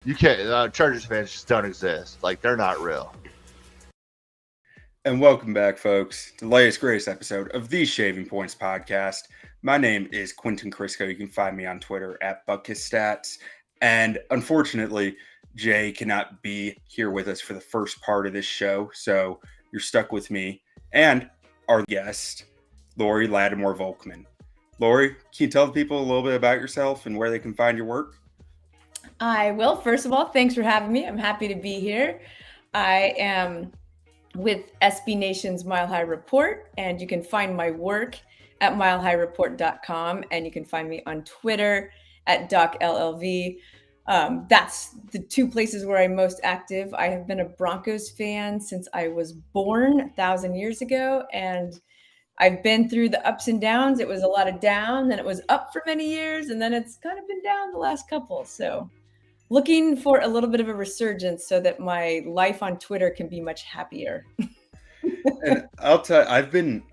You can't. Chargers fans just don't exist. Like they're not real. And welcome back, folks, to the latest, greatest episode of the Shaving Points podcast. My name is Quentin Crisco. You can find me on Twitter at BuckHisStats. And unfortunately, Jay cannot be here with us for the first part of this show, so you're stuck with me and our guest, Laurie Lattimore-Volkmann. Laurie, can you tell the people a little bit about yourself and where they can find your work? I will. First of all, thanks for having me. I'm happy to be here. I am with SB Nation's Mile High Report, and you can find my work at milehighreport.com, and you can find me on Twitter at DocLLV. That's the two places where I'm most active. I have been a Broncos fan since I was born 1,000 years ago, and I've been through the ups and downs. It was a lot of down, then it was up for many years, and then it's kind of been down the last couple. So looking for a little bit of a resurgence so that my life on Twitter can be much happier. And I'll tell you,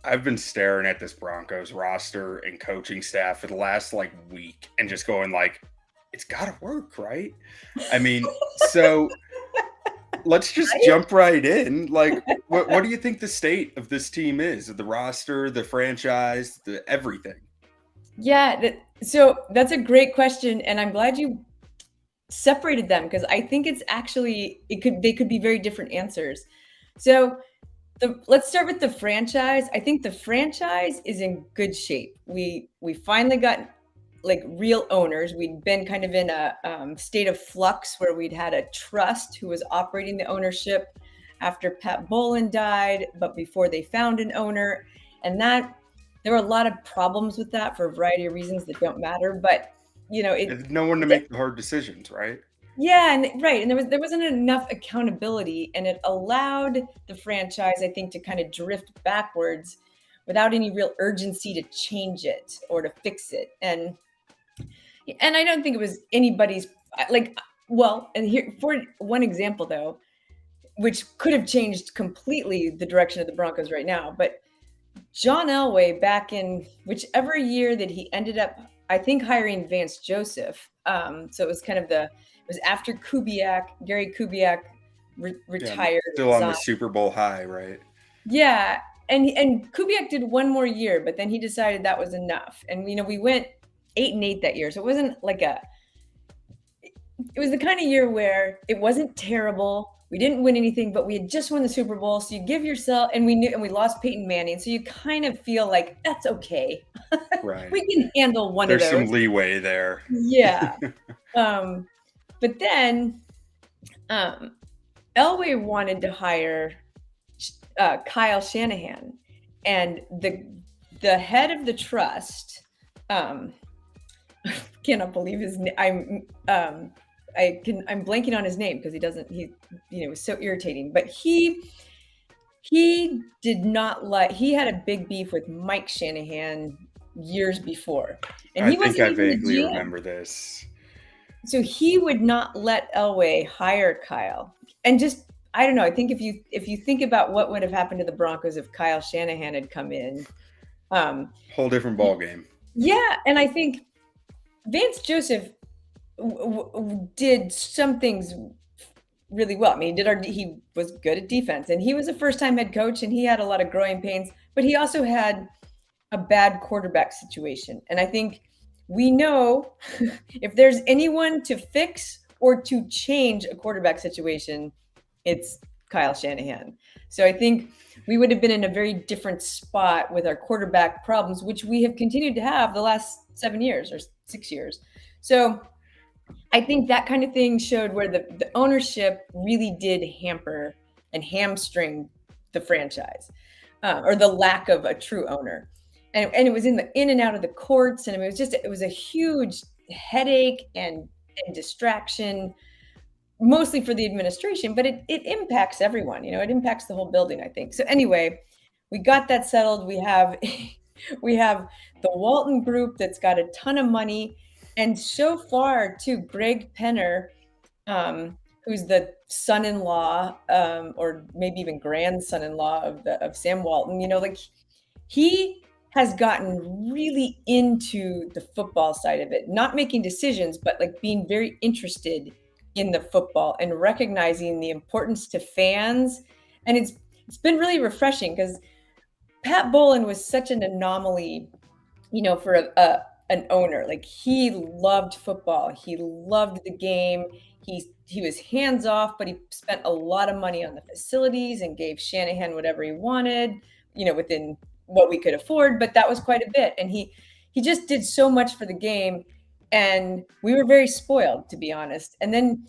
I've been staring at this Broncos roster and coaching staff for the last week and just going it's got to work, right? I mean, so let's just jump right in. What do you think the state of this team is? The roster, the franchise, the everything? Yeah, so that's a great question, and I'm glad you separated them because I think it's actually they could be very different answers. So let's start with the franchise. I think the franchise is in good shape. We finally got real owners. We'd been kind of in a state of flux where we'd had a trust who was operating the ownership after Pat Bowlen died, but before they found an owner, and that there were a lot of problems with that for a variety of reasons that don't matter, but no one to make the hard decisions, right? Yeah, and there wasn't enough accountability, and it allowed the franchise, I think, to kind of drift backwards without any real urgency to change it or to fix it. And I don't think it was anybody's and here for one example though, which could have changed completely the direction of the Broncos right now, but John Elway back in whichever year that he ended up, I think, hiring Vance Joseph. So it was kind of it was after Gary Kubiak retired. Yeah, still on the Super Bowl high, right? Yeah. And Kubiak did one more year, but then he decided that was enough. And, we went 8-8 that year. So it wasn't it was the kind of year where it wasn't terrible. We didn't win anything, but we had just won the Super Bowl. So you give yourself, and we lost Peyton Manning. So you kind of feel like that's okay. Right. We can handle one There's of those. There's some leeway there. Yeah. But then Elway wanted to hire Kyle Shanahan, and the head of the trust, cannot believe his name. I'm blanking on his name because it was so irritating, but he did not he had a big beef with Mike Shanahan years before. And I think I vaguely remember this. So he would not let Elway hire Kyle. And just, I don't know, I think if you think about what would have happened to the Broncos if Kyle Shanahan had come in. Whole different ball game. Yeah, and I think Vance Joseph did some things really well. I mean, he was good at defense, and he was a first-time head coach, and he had a lot of growing pains, but he also had a bad quarterback situation. And I think we know if there's anyone to fix or to change a quarterback situation, it's Kyle Shanahan. So I think we would have been in a very different spot with our quarterback problems, which we have continued to have the last 7 years or 6 years. So I think that kind of thing showed where the ownership really did hamper and hamstring the franchise, or the lack of a true owner. And it was in and out of the courts, and it was a huge headache and distraction, mostly for the administration, but it impacts everyone. It impacts the whole building, I think. So anyway, we got that settled. We have the Walton Group that's got a ton of money, and so far too, Greg Penner, who's the son-in-law, or maybe even grandson-in-law of Sam Walton, he has gotten really into the football side of it, not making decisions, but being very interested in the football and recognizing the importance to fans. And it's been really refreshing because Pat Bowlen was such an anomaly, for an owner. Like, he loved football. He loved the game. He was hands off, but he spent a lot of money on the facilities and gave Shanahan whatever he wanted, within what we could afford, but that was quite a bit. And he just did so much for the game, and we were very spoiled, to be honest. And then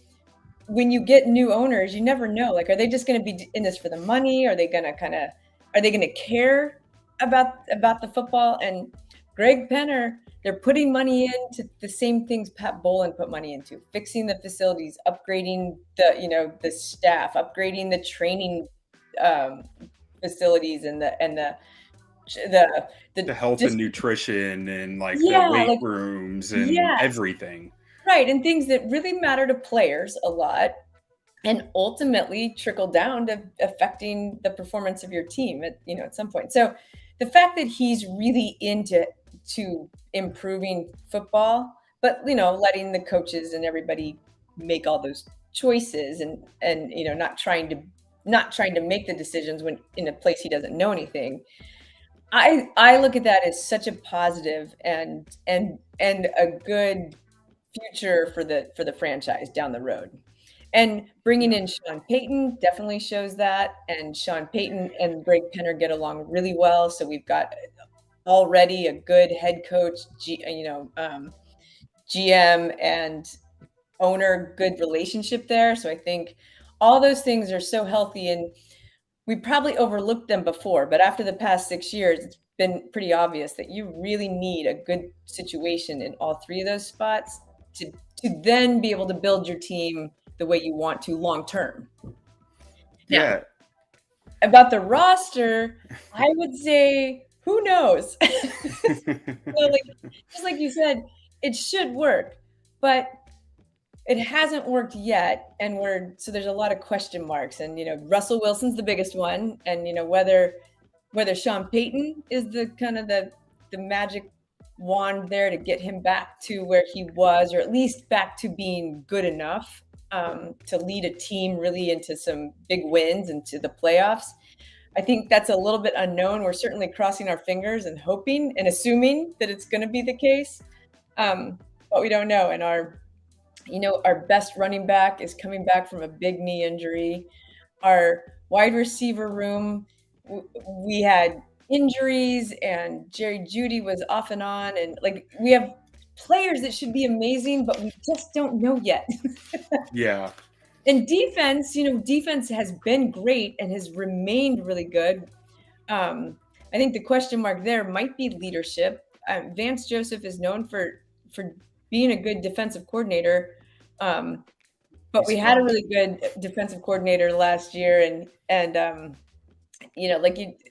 when you get new owners, you never know. Like, are they just going to be in this for the money? Are they going to care about the football? And Greg Penner, they're putting money into the same things Pat Bowlen put money into: fixing the facilities, upgrading the staff, upgrading the training facilities, and the health and nutrition, and like the yeah, weight like, rooms and yes, everything. right, and things that really matter to players a lot, and ultimately trickle down to affecting the performance of your team at some point. So the fact that he's really into improving football, but letting the coaches and everybody make all those choices, and not trying to make the decisions when in a place he doesn't know anything. I look at that as such a positive and a good future for the franchise down the road. And bringing in Sean Payton definitely shows that. And Sean Payton and Greg Penner get along really well. So we've got already a good head coach, GM and owner, good relationship there. So I think all those things are so healthy, and we probably overlooked them before, but after the past 6 years, it's been pretty obvious that you really need a good situation in all three of those spots to then be able to build your team the way you want to long term. Yeah. Now, about the roster, I would say, who knows? Just like you said, it should work, but it hasn't worked yet, and so there's a lot of question marks. And Russell Wilson's the biggest one, and whether Sean Payton is the kind of the magic wand there to get him back to where he was, or at least back to being good enough to lead a team really into some big wins into the playoffs. I think that's a little bit unknown. We're certainly crossing our fingers and hoping and assuming that it's going to be the case, but we don't know. And our best running back is coming back from a big knee injury. Our wide receiver room, we had injuries, and Jerry Jeudy was off and on. And we have players that should be amazing, but we just don't know yet. Yeah. And defense has been great and has remained really good. I think the question mark there might be leadership. Vance Joseph is known for being a good defensive coordinator, but we had a really good defensive coordinator last year, and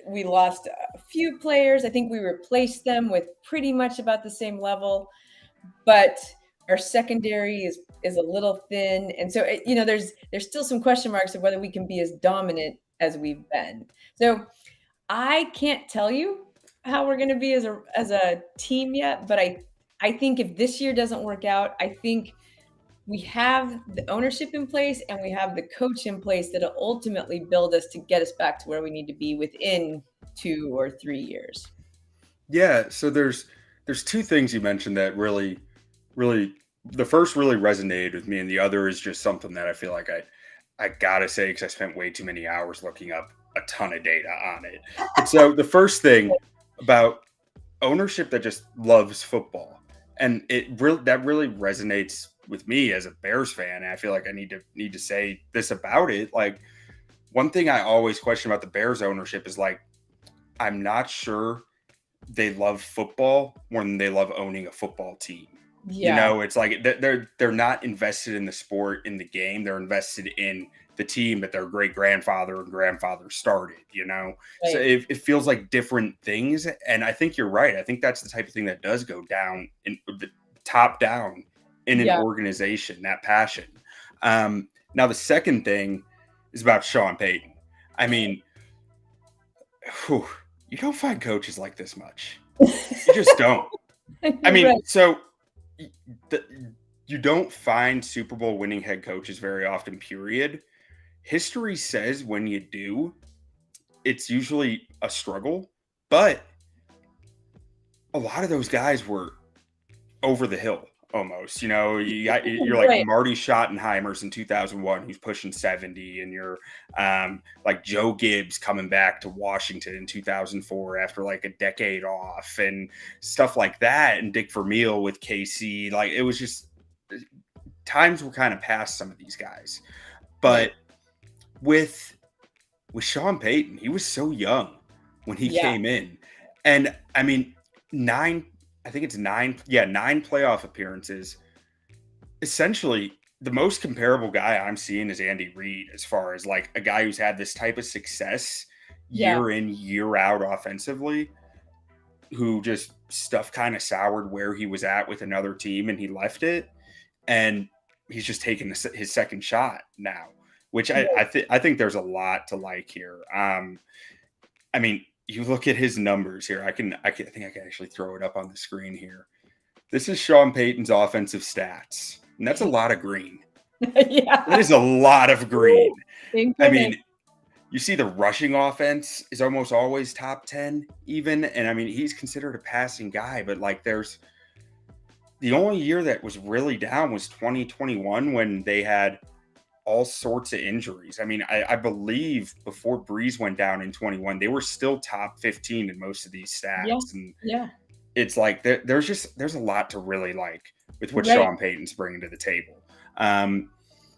we lost a few players. I think we replaced them with pretty much about the same level, but our secondary is a little thin, and so there's still some question marks of whether we can be as dominant as we've been. So I can't tell you how we're going to be as a team yet, but I think if this year doesn't work out, I think we have the ownership in place and we have the coach in place that'll ultimately build us to get us back to where we need to be within 2 or 3 years. Yeah. So there's two things you mentioned that really, the first really resonated with me, and the other is just something that I feel like I gotta say, because I spent way too many hours looking up a ton of data on it. But so the first thing about ownership that just loves football, and that really resonates with me as a Bears fan, and I feel like I need to say this about it. Like, one thing I always question about the Bears ownership is, like, I'm not sure they love football more than they love owning a football team. Yeah. It's like they're not invested in the sport, in the game. They're invested in the team that their great grandfather and grandfather started. Right. So it feels like different things, and I think you're right. I think that's the type of thing that does go down in the top down in an organization, that passion. Now the second thing is about Sean Payton. I mean, you don't find coaches like this much. You just don't. I mean, right. so you don't find Super Bowl winning head coaches very often, period. History says when you do, it's usually a struggle, but a lot of those guys were over the hill almost. You're like Right. Marty Schottenheimer's in 2001, who's pushing 70, and you're like Joe Gibbs coming back to Washington in 2004 after like a decade off and stuff like that, and Dick Vermeil with KC. Like, it was just times were kind of past some of these guys, but with Sean Payton, he was so young when he came in, and I mean, nine playoff appearances. Essentially, the most comparable guy I'm seeing is Andy Reid, as far as like a guy who's had this type of success year in, year out offensively, who just stuff kind of soured where he was at with another team and he left it. And he's just taking his second shot now, which I think there's a lot to like here. I mean, you look at his numbers here. I think I can actually throw it up on the screen here. This is Sean Payton's offensive stats, and that's a lot of green. That is a lot of green. I mean, you see the rushing offense is almost always top 10 even. And I mean, he's considered a passing guy, but like the only year that was really down was 2021 when they had all sorts of injuries. I mean, I believe before Breeze went down in 21, they were still top 15 in most of these stats. And it's like there's a lot to really like with what Sean Payton's bringing to the table.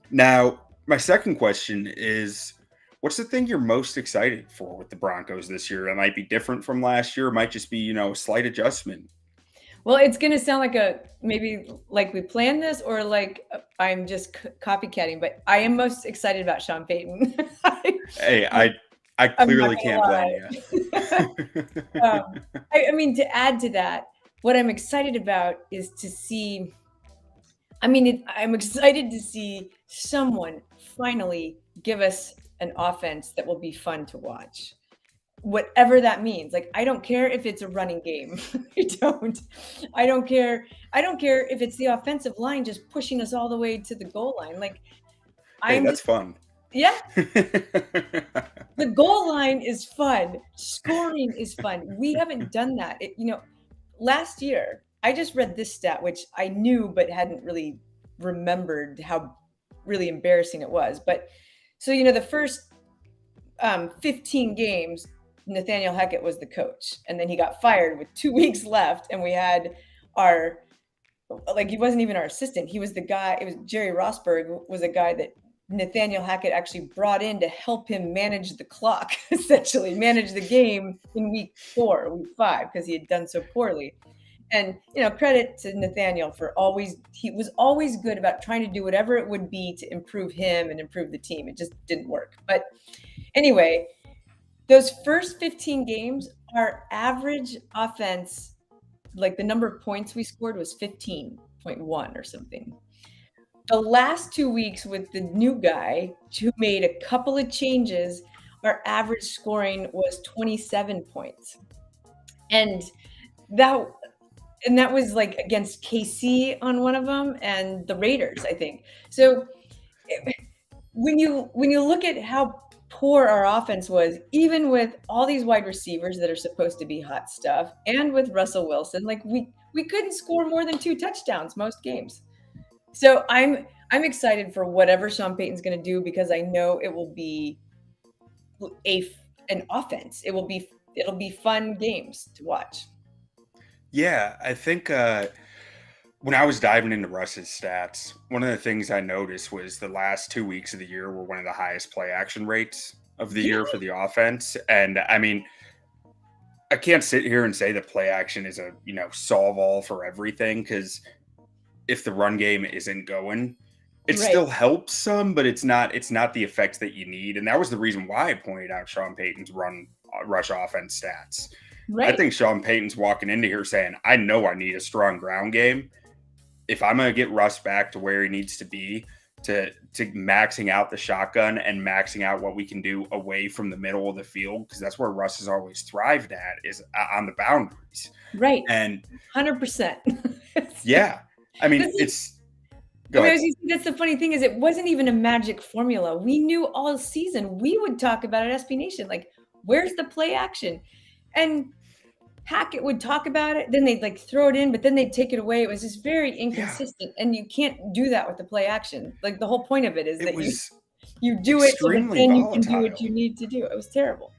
Now, my second question is, what's the thing you're most excited for with the Broncos this year? It might be different from last year. It might just be, a slight adjustment. Well, it's going to sound like maybe like we planned this or like I'm just copycatting, but I am most excited about Sean Payton. Hey, I clearly can't blame you. I mean, to add to that, what I'm excited about is to see, I'm excited to see someone finally give us an offense that will be fun to watch. Whatever that means. Like, I don't care if it's a running game. I don't care if it's the offensive line just pushing us all the way to the goal line. Like, that's fun. Yeah. The goal line is fun. Scoring is fun. We haven't done that. Last year, I just read this stat, which I knew but hadn't really remembered how really embarrassing it was. But so, the first 15 games, Nathaniel Hackett was the coach, and then he got fired with 2 weeks left, and we had he wasn't even our assistant. He was the guy. It was Jerry Rosberg was a guy that Nathaniel Hackett actually brought in to help him manage the clock, essentially manage the game in week 5, because he had done so poorly. And, credit to Nathaniel he was always good about trying to do whatever it would be to improve him and improve the team. It just didn't work. But anyway, those first 15 games, our average offense, like the number of points we scored was 15.1 or something. The last 2 weeks with the new guy who made a couple of changes, our average scoring was 27 points. And that was like against KC on one of them and the Raiders, I think. So when you look at how poor our offense was, even with all these wide receivers that are supposed to be hot stuff, and with Russell Wilson, like we couldn't score more than 2 touchdowns most games. So I'm excited for whatever Sean Payton's going to do, because I know it will be an offense. It'll be fun games to watch. Yeah, I think when I was diving into Russ's stats, one of the things I noticed was the last 2 weeks of the year were one of the highest play action rates of the year for the offense. And I mean, I can't sit here and say that play action is a, solve all for everything, because if the run game isn't going, it still helps some, but it's not the effects that you need. And that was the reason why I pointed out Sean Payton's rush offense stats. I think Sean Payton's walking into here saying, I know I need a strong ground game. If I'm going to get Russ back to where he needs to be, to maxing out the shotgun and maxing out what we can do away from the middle of the field, because that's where Russ has always thrived at, is on the boundaries. Right. And 100%. Yeah. I mean, Go I mean, ahead. that's the funny thing is it wasn't even a magic formula. We knew all season. We would talk about it at SB Nation, like, where's the play action? And Hackett would talk about it, then they'd like throw it in, but then they'd take it away. It was just very Yeah, inconsistent, and you can't do that with the play action. Like the whole point of it is it that was you do it so that extremely then you can do what you volatile. need to do. It was terrible.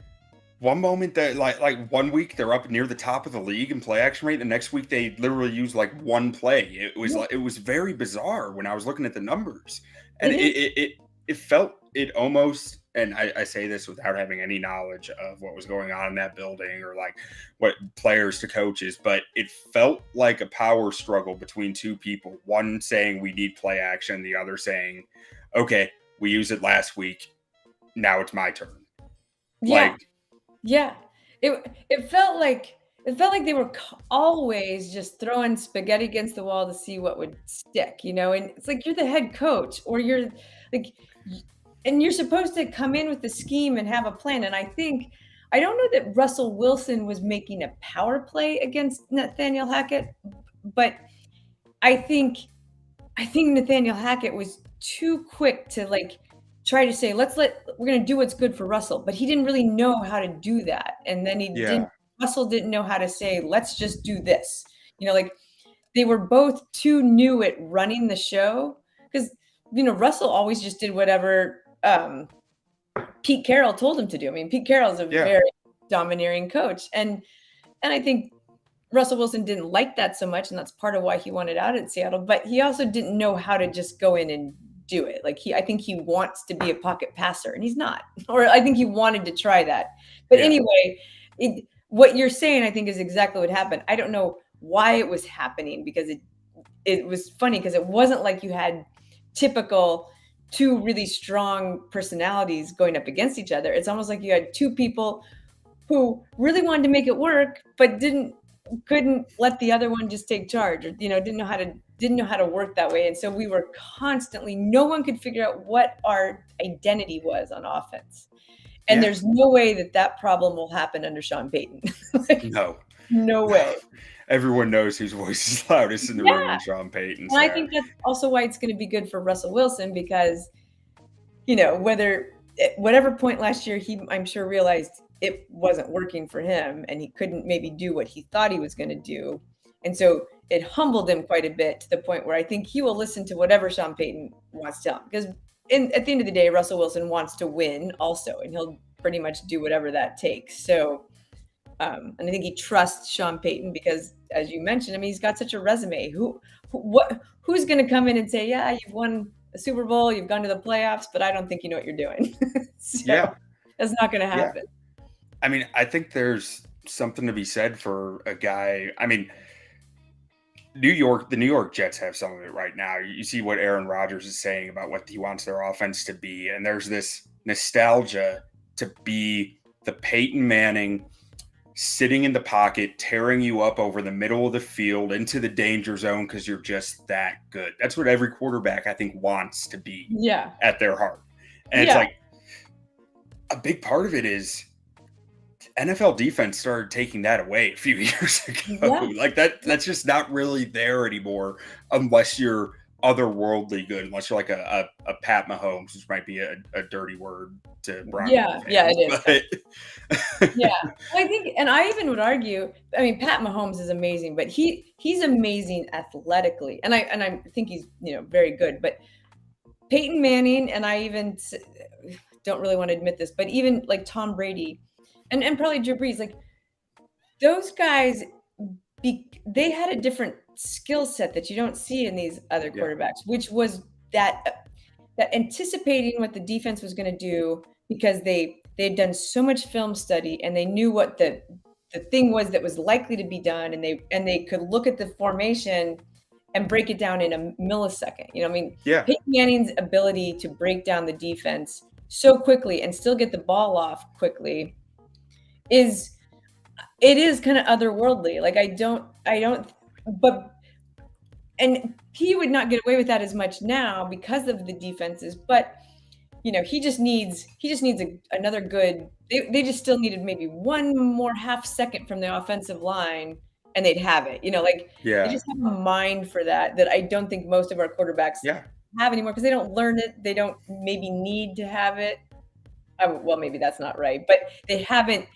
One moment that like 1 week they're up near the top of the league in play action rate, the next week they literally use like one play. Yeah. It was very bizarre when I was looking at the numbers, and It is. it felt it almost. And I say this without having any knowledge of what was going on in that building or like what players to coaches, but it felt like a power struggle between two people. One saying we need play action, the other saying, "Okay, we used it last week. Now it's my turn." Yeah. Like, Yeah. It felt like they were always just throwing spaghetti against the wall to see what would stick, you know? And it's like you're the head coach or you're like y- and you're supposed to come in with the scheme and have a plan. And I don't know that Russell Wilson was making a power play against Nathaniel Hackett, but I think I think Nathaniel Hackett was too quick to like try to say, we're gonna do what's good for Russell, but he didn't really know how to do that. And then yeah, Russell didn't know how to say, let's just do this. Like they were both too new at running the show because Russell always just did whatever Pete Carroll told him to do. I mean, Pete Carroll is a yeah. very domineering coach. And I think Russell Wilson didn't like that so much, and that's part of why he wanted out at Seattle, but he also didn't know how to just go in and do it. Like I think he wants to be a pocket passer and he's not, or I think he wanted to try that. But Yeah. anyway, what you're saying, I think is exactly what happened. I don't know why it was happening because it was funny because it wasn't like you had typical two really strong personalities going up against each other. It's almost like you had two people who really wanted to make it work, but couldn't let the other one just take charge or didn't know how to work that way. And so we were constantly no one could figure out what our identity was on offense. And Yeah. there's no way that problem will happen under Sean Payton. Like, No. no way. Everyone knows whose voice is loudest in the room Yeah. when Sean Payton's And I there. think that's also why it's going to be good for Russell Wilson because whether at whatever point last year I'm sure realized it wasn't working for him and he couldn't maybe do what he thought he was going to do. And so it humbled him quite a bit to the point where I think he will listen to whatever Sean Payton wants to tell him. Because at the end of the day, Russell Wilson wants to win also, and he'll pretty much do whatever that takes. So, and I think he trusts Sean Payton because, as you mentioned, I mean, he's got such a resume. Who's going to come in and say, yeah, you've won a Super Bowl, you've gone to the playoffs, but I don't think you know what you're doing. So Yeah. that's not going to Yeah. happen. I mean, I think there's something to be said for a guy. I mean, the New York Jets have some of it right now. You see what Aaron Rodgers is saying about what he wants their offense to be. And there's this nostalgia to be the Peyton Manning sitting in the pocket, tearing you up over the middle of the field into the danger zone because you're just that good. That's what every quarterback, I think, wants to be Yeah. at their heart. And it's Yeah. like a big part of it is NFL defense started taking that away a few years ago. Yeah. Like that's just not really there anymore unless you're otherworldly good, unless you're like a Pat Mahomes, which might be a dirty word to Broncos Yeah. Yeah, it is. fans. Yeah. Well, I think, and I even would argue, I mean, Pat Mahomes is amazing, but he's amazing athletically. And I think he's, very good, but Peyton Manning, and I even don't really want to admit this, but even like Tom Brady and probably Drew Brees, like those guys, they had a different skill set that you don't see in these other Yeah. quarterbacks, which was that anticipating what the defense was going to do because they'd done so much film study and they knew what the thing was that was likely to be done, and they could look at the formation and break it down in a millisecond. I mean, Yeah. Peyton Manning's ability to break down the defense so quickly and still get the ball off quickly is kind of otherworldly. Like but and he would not get away with that as much now because of the defenses, but he just needs another good they just still needed maybe one more half second from the offensive line and they'd have it. They Yeah. just have a mind for that I don't think most of our quarterbacks Yeah. have anymore because they don't learn it. They don't maybe need to have it. Well, maybe that's not right, but they haven't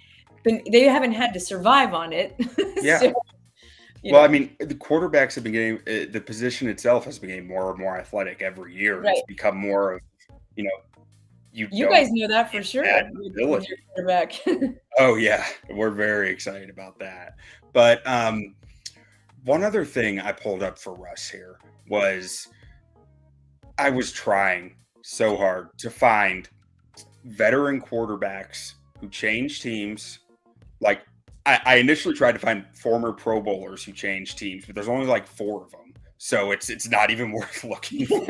had to survive on it. Yeah. So, Well, I mean, the quarterbacks have been getting the position itself has been getting more and more athletic every year. right. It's become more of, you know, you You don't guys know that for sure add with ability. your quarterback. Oh yeah, we're very excited about that. But one other thing I pulled up for Russ here was I was trying so hard to find veteran quarterbacks who changed teams. Like I initially tried to find former Pro Bowlers who changed teams, but there's only like 4 of them, so it's not even worth looking for.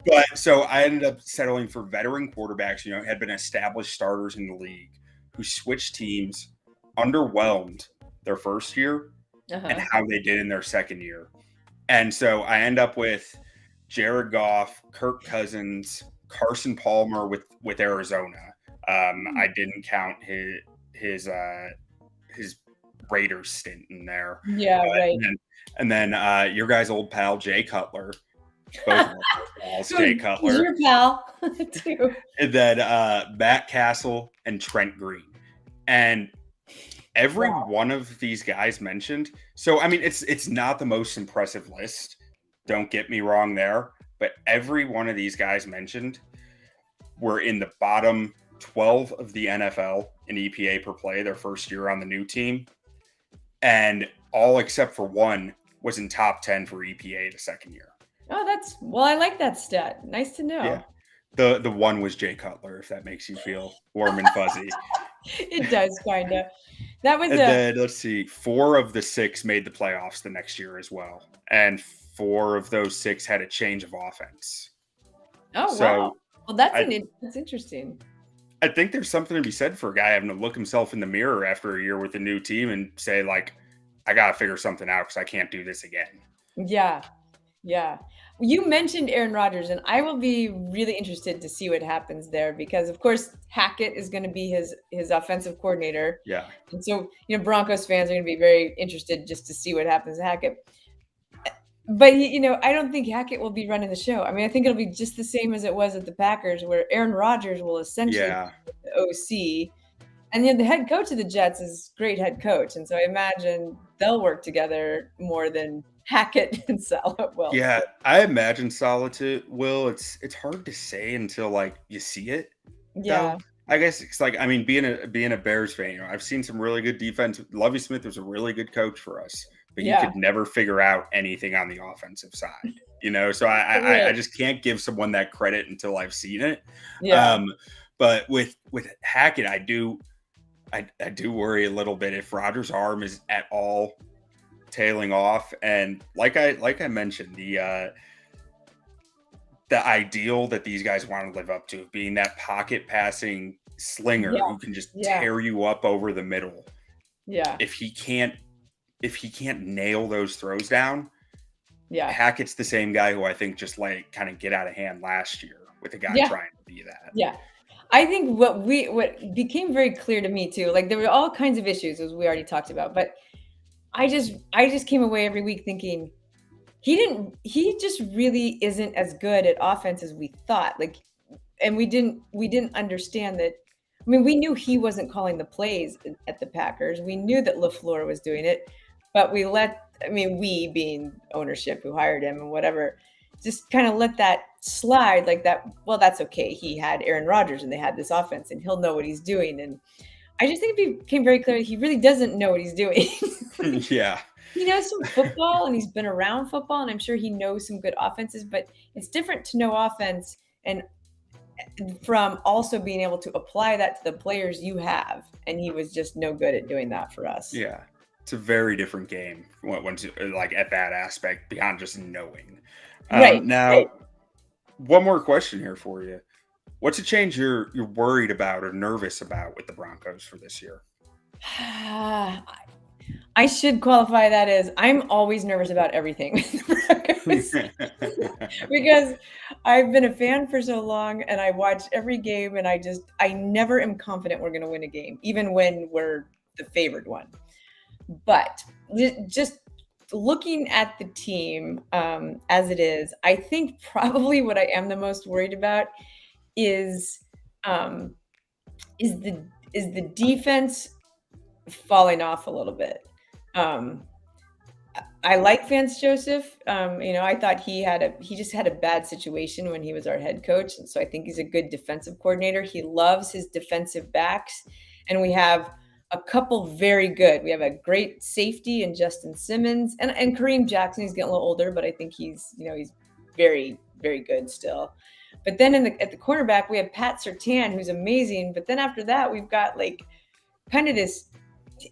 But so I ended up settling for veteran quarterbacks, had been established starters in the league who switched teams, underwhelmed their first year, and Uh-huh. how they did in their second year. And so I end up with Jared Goff, Kirk Cousins, Carson Palmer with Arizona. I didn't count his Raiders stint in there. Yeah, right. And then your guy's old pal Jay Cutler, both of our pals, Jay Who's Cutler, your pal too. and then Matt Castle and Trent Green, and every Wow. one of these guys mentioned. So I mean, it's not the most impressive list. Don't get me wrong there, but every one of these guys mentioned were in the bottom 12 of the NFL in EPA per play their first year on the new team, and all except for one was in top 10 for EPA the second year. Oh, I like that stat. Nice to know. Yeah. The one was Jay Cutler, if that makes you feel warm and fuzzy. It does kind of. That was And then let's see, 4 of the 6 made the playoffs the next year as well, and 4 of those 6 had a change of offense. Oh, So wow. Well, that's I- that's interesting. I think there's something to be said for a guy having to look himself in the mirror after a year with a new team and say, like, I got to figure something out because I can't do this again. Yeah. Yeah. You mentioned Aaron Rodgers, and I will be really interested to see what happens there because, of course, Hackett is going to be his offensive coordinator. Yeah. And so, Broncos fans are going to be very interested just to see what happens to Hackett. But, I don't think Hackett will be running the show. I mean, I think it'll be just the same as it was at the Packers, where Aaron Rodgers will essentially Yeah. be the OC. And the head coach of the Jets is a great head coach. And so I imagine they'll work together more than Hackett and Salah will. Yeah. I imagine Solitude will. It's hard to say until like you see it. Yeah. Though. I guess it's like, I mean, being a Bears fan, I've seen some really good defense. Lovie Smith was a really good coach for us, but he could never figure out anything on the offensive side, So I just can't give someone that credit until I've seen it. Yeah. But with Hackett, I do worry a little bit if Rodgers' arm is at all tailing off. And like I mentioned, the ideal that these guys want to live up to, being that pocket passing slinger who can just tear you up over the middle. Yeah. If he can't nail those throws down, Hackett's the same guy who I think just like kind of get out of hand last year with a guy trying to be that. Yeah. I think what became very clear to me too, like there were all kinds of issues as we already talked about, but I just came away every week thinking he just really isn't as good at offense as we thought. Like, and we didn't understand that. I mean, we knew he wasn't calling the plays at the Packers. We knew that LaFleur was doing it, but we being ownership who hired him and whatever, just kind of let that slide like that. Well, that's okay. He had Aaron Rodgers and they had this offense and he'll know what he's doing. And I just think it became very clear he really doesn't know what he's doing. Yeah. He knows some football and he's been around football and I'm sure he knows some good offenses, but it's different to know offense and from also being able to apply that to the players you have. And he was just no good at doing that for us. Yeah. It's a very different game once like at that aspect beyond just knowing. Right. Now, one more question here for you. What's a change you're worried about or nervous about with the Broncos for this year? I should qualify that as I'm always nervous about everything because I've been a fan for so long and I watch every game and I never am confident we're going to win a game, even when we're the favored one. But just looking at the team as it is, I think probably what I am the most worried about is um, the defense falling off a little bit. I like Vance Joseph. I thought he just had a bad situation when he was our head coach, and so I think he's a good defensive coordinator. He loves his defensive backs, and we have a couple very good. We have a great safety in Justin Simmons and Kareem Jackson. He's getting a little older, but I think he's very, very good still. But then at the cornerback, we have Pat Surtain, who's amazing. But then after that, we've got like kind of this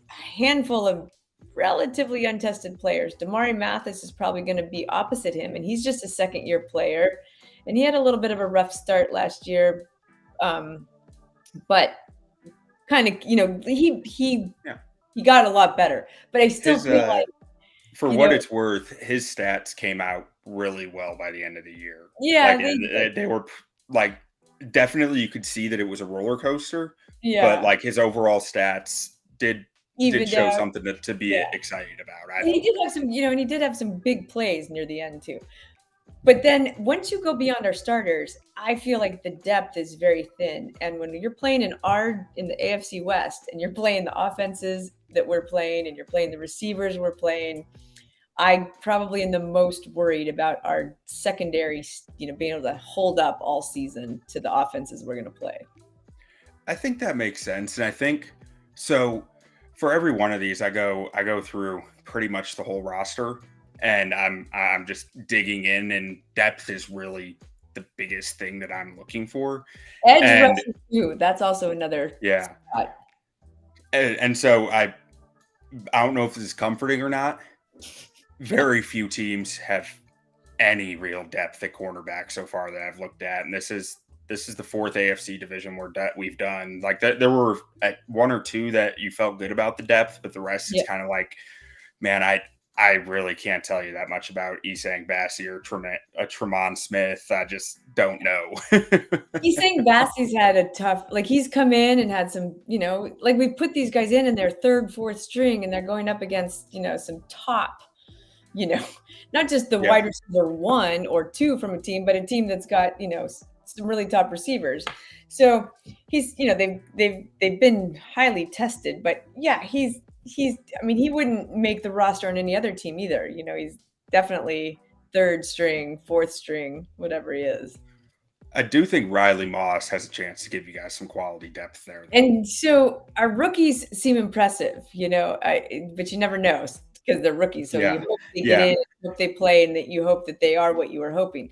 handful of relatively untested players. Damari Mathis is probably going to be opposite him, and he's just a second-year player. And he had a little bit of a rough start last year, but kind of, he got a lot better. But I still feel like, for what it's worth, his stats came out really well by the end of the year. Yeah, they were like, definitely you could see that it was a roller coaster. Yeah, but like his overall stats did show something to be excited about. He did have some, and he did have some big plays near the end too. But then once you go beyond our starters, I feel like the depth is very thin. And when you're playing in the AFC West and you're playing the offenses that we're playing and you're playing the receivers we're playing, I probably am the most worried about our secondary, being able to hold up all season to the offenses we're going to play. I think that makes sense. And I think so for every one of these, I go through pretty much the whole roster, and I'm just digging in, and depth is really the biggest thing that I'm looking for. Edge rushing too. That's also another spot. And so I don't know if this is comforting or not. Very few teams have any real depth at cornerback so far that I've looked at, and this is the fourth AFC division we've done. Like there were at one or two that you felt good about the depth, but the rest is kind of like, man, I really can't tell you that much about Isang Bassi or Tremont Smith. I just don't know. Isang Bassi's had a tough, he's come in and had some, we put these guys in their third, fourth string, and they're going up against, some top, not just the wide receiver 1 or 2 from a team, but a team that's got, some really top receivers. So he's, they've been highly tested, but he wouldn't make the roster on any other team either. He's definitely third string, fourth string, whatever he is. I do think Riley Moss has a chance to give you guys some quality depth there, though. And so our rookies seem impressive, but you never know because they're rookies. So you hope they get in, you hope they play, and that you hope that they are what you were hoping.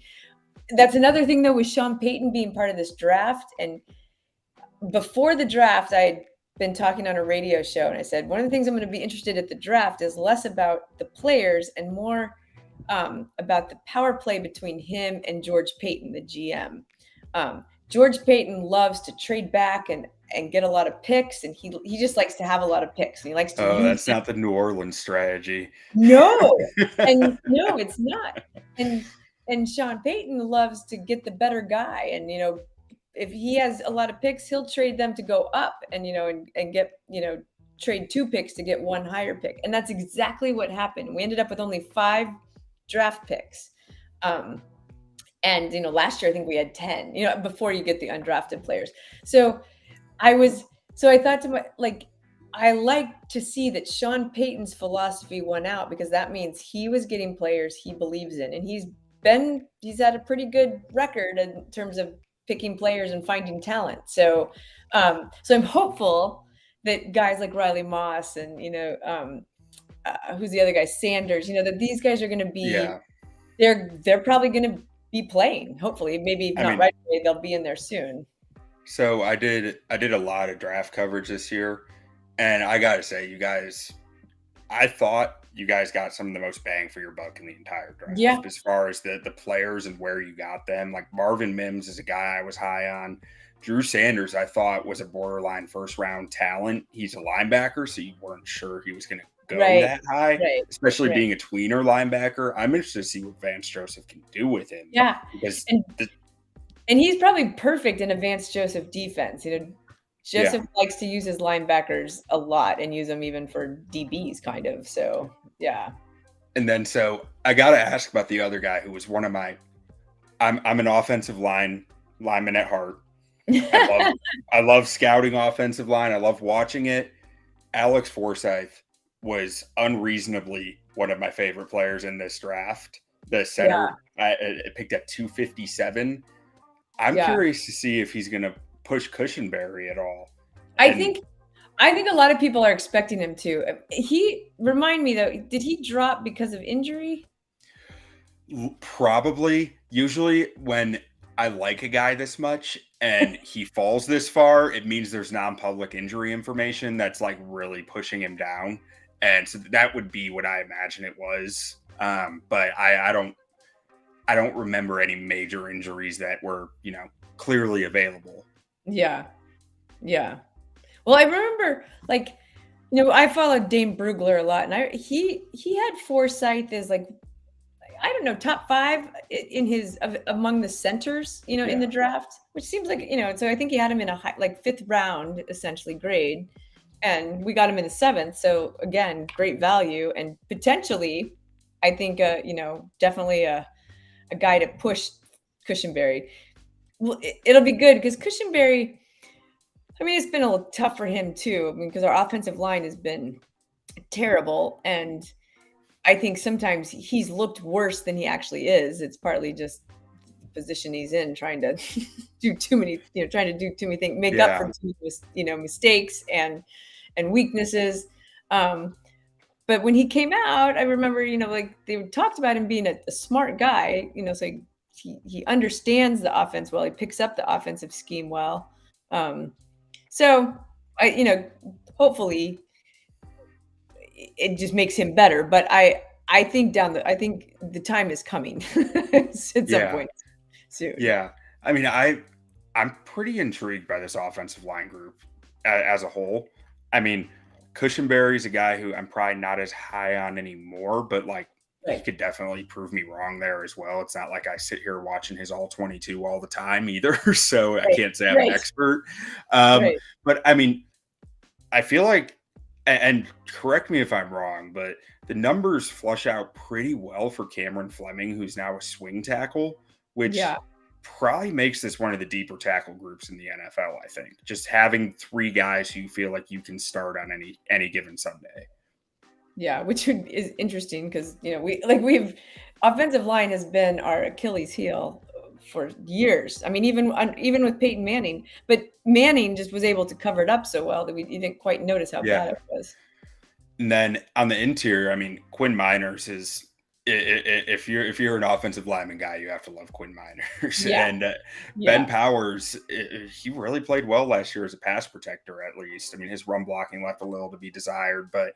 That's another thing, though, with Sean Payton being part of this draft. And before the draft, I had been talking on a radio show, and I said, one of the things I'm going to be interested at the draft is less about the players and more about the power play between him and George Payton, the GM. George Payton loves to trade back and get a lot of picks, and he just likes to have a lot of picks, and he likes to that's not the New Orleans strategy. No, and no, it's not. And Sean Payton loves to get the better guy, and if he has a lot of picks, he'll trade them to go up, and and get trade 2 picks to get 1 higher pick, and that's exactly what happened. We ended up with only 5 draft picks, and last year I think we had 10. Before you get the undrafted players. So I thought to I like to see that Sean Payton's philosophy won out, because that means he was getting players he believes in, and he's had a pretty good record in terms of picking players and finding talent. So I'm hopeful that guys like Riley Moss and who's the other guy, Sanders, that these guys are going to be they're probably going to be playing, hopefully, maybe not right away, they'll be in there soon. So I did a lot of draft coverage this year, and I gotta say, I thought you guys got some of the most bang for your buck in the entire draft. As far as the players and where you got them. Like Marvin Mims is a guy I was high on. Drew Sanders, I thought, was a borderline first-round talent. He's a linebacker, so you weren't sure he was going to go that high, especially being a tweener linebacker. I'm interested to see what Vance Joseph can do with him. Yeah, because and he's probably perfect in a Vance Joseph defense. Joseph likes to use his linebackers a lot and use them even for DBs, kind of. So, yeah. And then, so I got to ask about the other guy who was one of my. I'm an offensive lineman at heart. I love scouting offensive line. I love watching it. Alex Forsyth was unreasonably one of my favorite players in this draft. The center, I picked at 257. I'm curious to see if he's going to push Cushenberry at all. I think a lot of people are expecting him to. Remind me though, did he drop because of injury? Probably. Usually when I like a guy this much and he falls this far, it means there's non-public injury information that's like really pushing him down. And so that would be what I imagine it was. But I don't remember any major injuries that were, clearly available. Yeah. Yeah. Well, I remember I followed Dane Brugler a lot, and he had Forsyth as I don't know, top 5 in his among the centers, in the draft, which seems like, so I think he had him in a high, 5th round, essentially grade, and we got him in the 7th. So again, great value, and potentially, I think, definitely a guy to push Cushenberry. Well, it'll be good because Cushenberry, I mean, it's been a little tough for him too. I mean, because our offensive line has been terrible, and I think sometimes he's looked worse than he actually is. It's partly just the position he's in, trying to do too many things, make up for too many, mistakes and weaknesses. But when he came out, I remember, they talked about him being a smart guy, so he understands the offense well. He picks up the offensive scheme well. So hopefully it just makes him better. But I think the time is coming at some point soon. Yeah. I mean, I'm pretty intrigued by this offensive line group as a whole. I mean, Cushenberry's a guy who I'm probably not as high on anymore, but he could definitely prove me wrong there as well. It's not like I sit here watching his all 22 all the time either. So I can't say I'm an expert. But I mean, I feel like, and correct me if I'm wrong, but the numbers flush out pretty well for Cameron Fleming, who's now a swing tackle, which probably makes this one of the deeper tackle groups in the NFL, I think. Just having 3 guys who you feel like you can start on any given Sunday. Yeah, which is interesting because, we've offensive line has been our Achilles heel for years. I mean, even with Peyton Manning, but Manning just was able to cover it up so well that you didn't quite notice how bad it was. And then on the interior, I mean, Quinn Miners is, if you're an offensive lineman guy, you have to love Quinn Miners. And Ben Powers, he really played well last year as a pass protector, at least. I mean, his run blocking left a little to be desired, but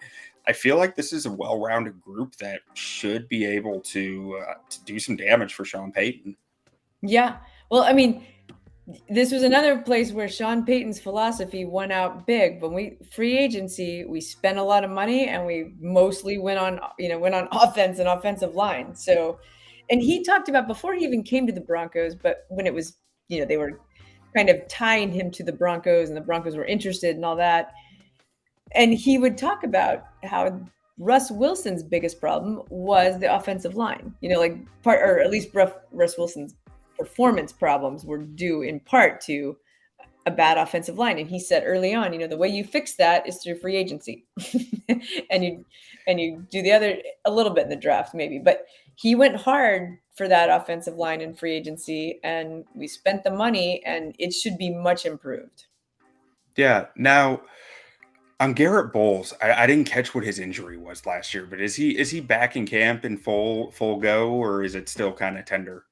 I feel like this is a well-rounded group that should be able to do some damage for Sean Payton. Yeah. Well, I mean, this was another place where Sean Payton's philosophy went out big. When free agency, we spent a lot of money and we mostly went on offense and offensive line. So, and he talked about before he even came to the Broncos, but when it was, they were kind of tying him to the Broncos and the Broncos were interested and all that. And he would talk about how Russ Wilson's biggest problem was the offensive line, or at least Russ Wilson's performance problems were due in part to a bad offensive line. And he said early on, the way you fix that is through free agency. and you do the other a little bit in the draft maybe, but he went hard for that offensive line in free agency and we spent the money and it should be much improved. Yeah. Now on Garrett Bowles, I didn't catch what his injury was last year, but is he back in camp in full go, or is it still kind of tender?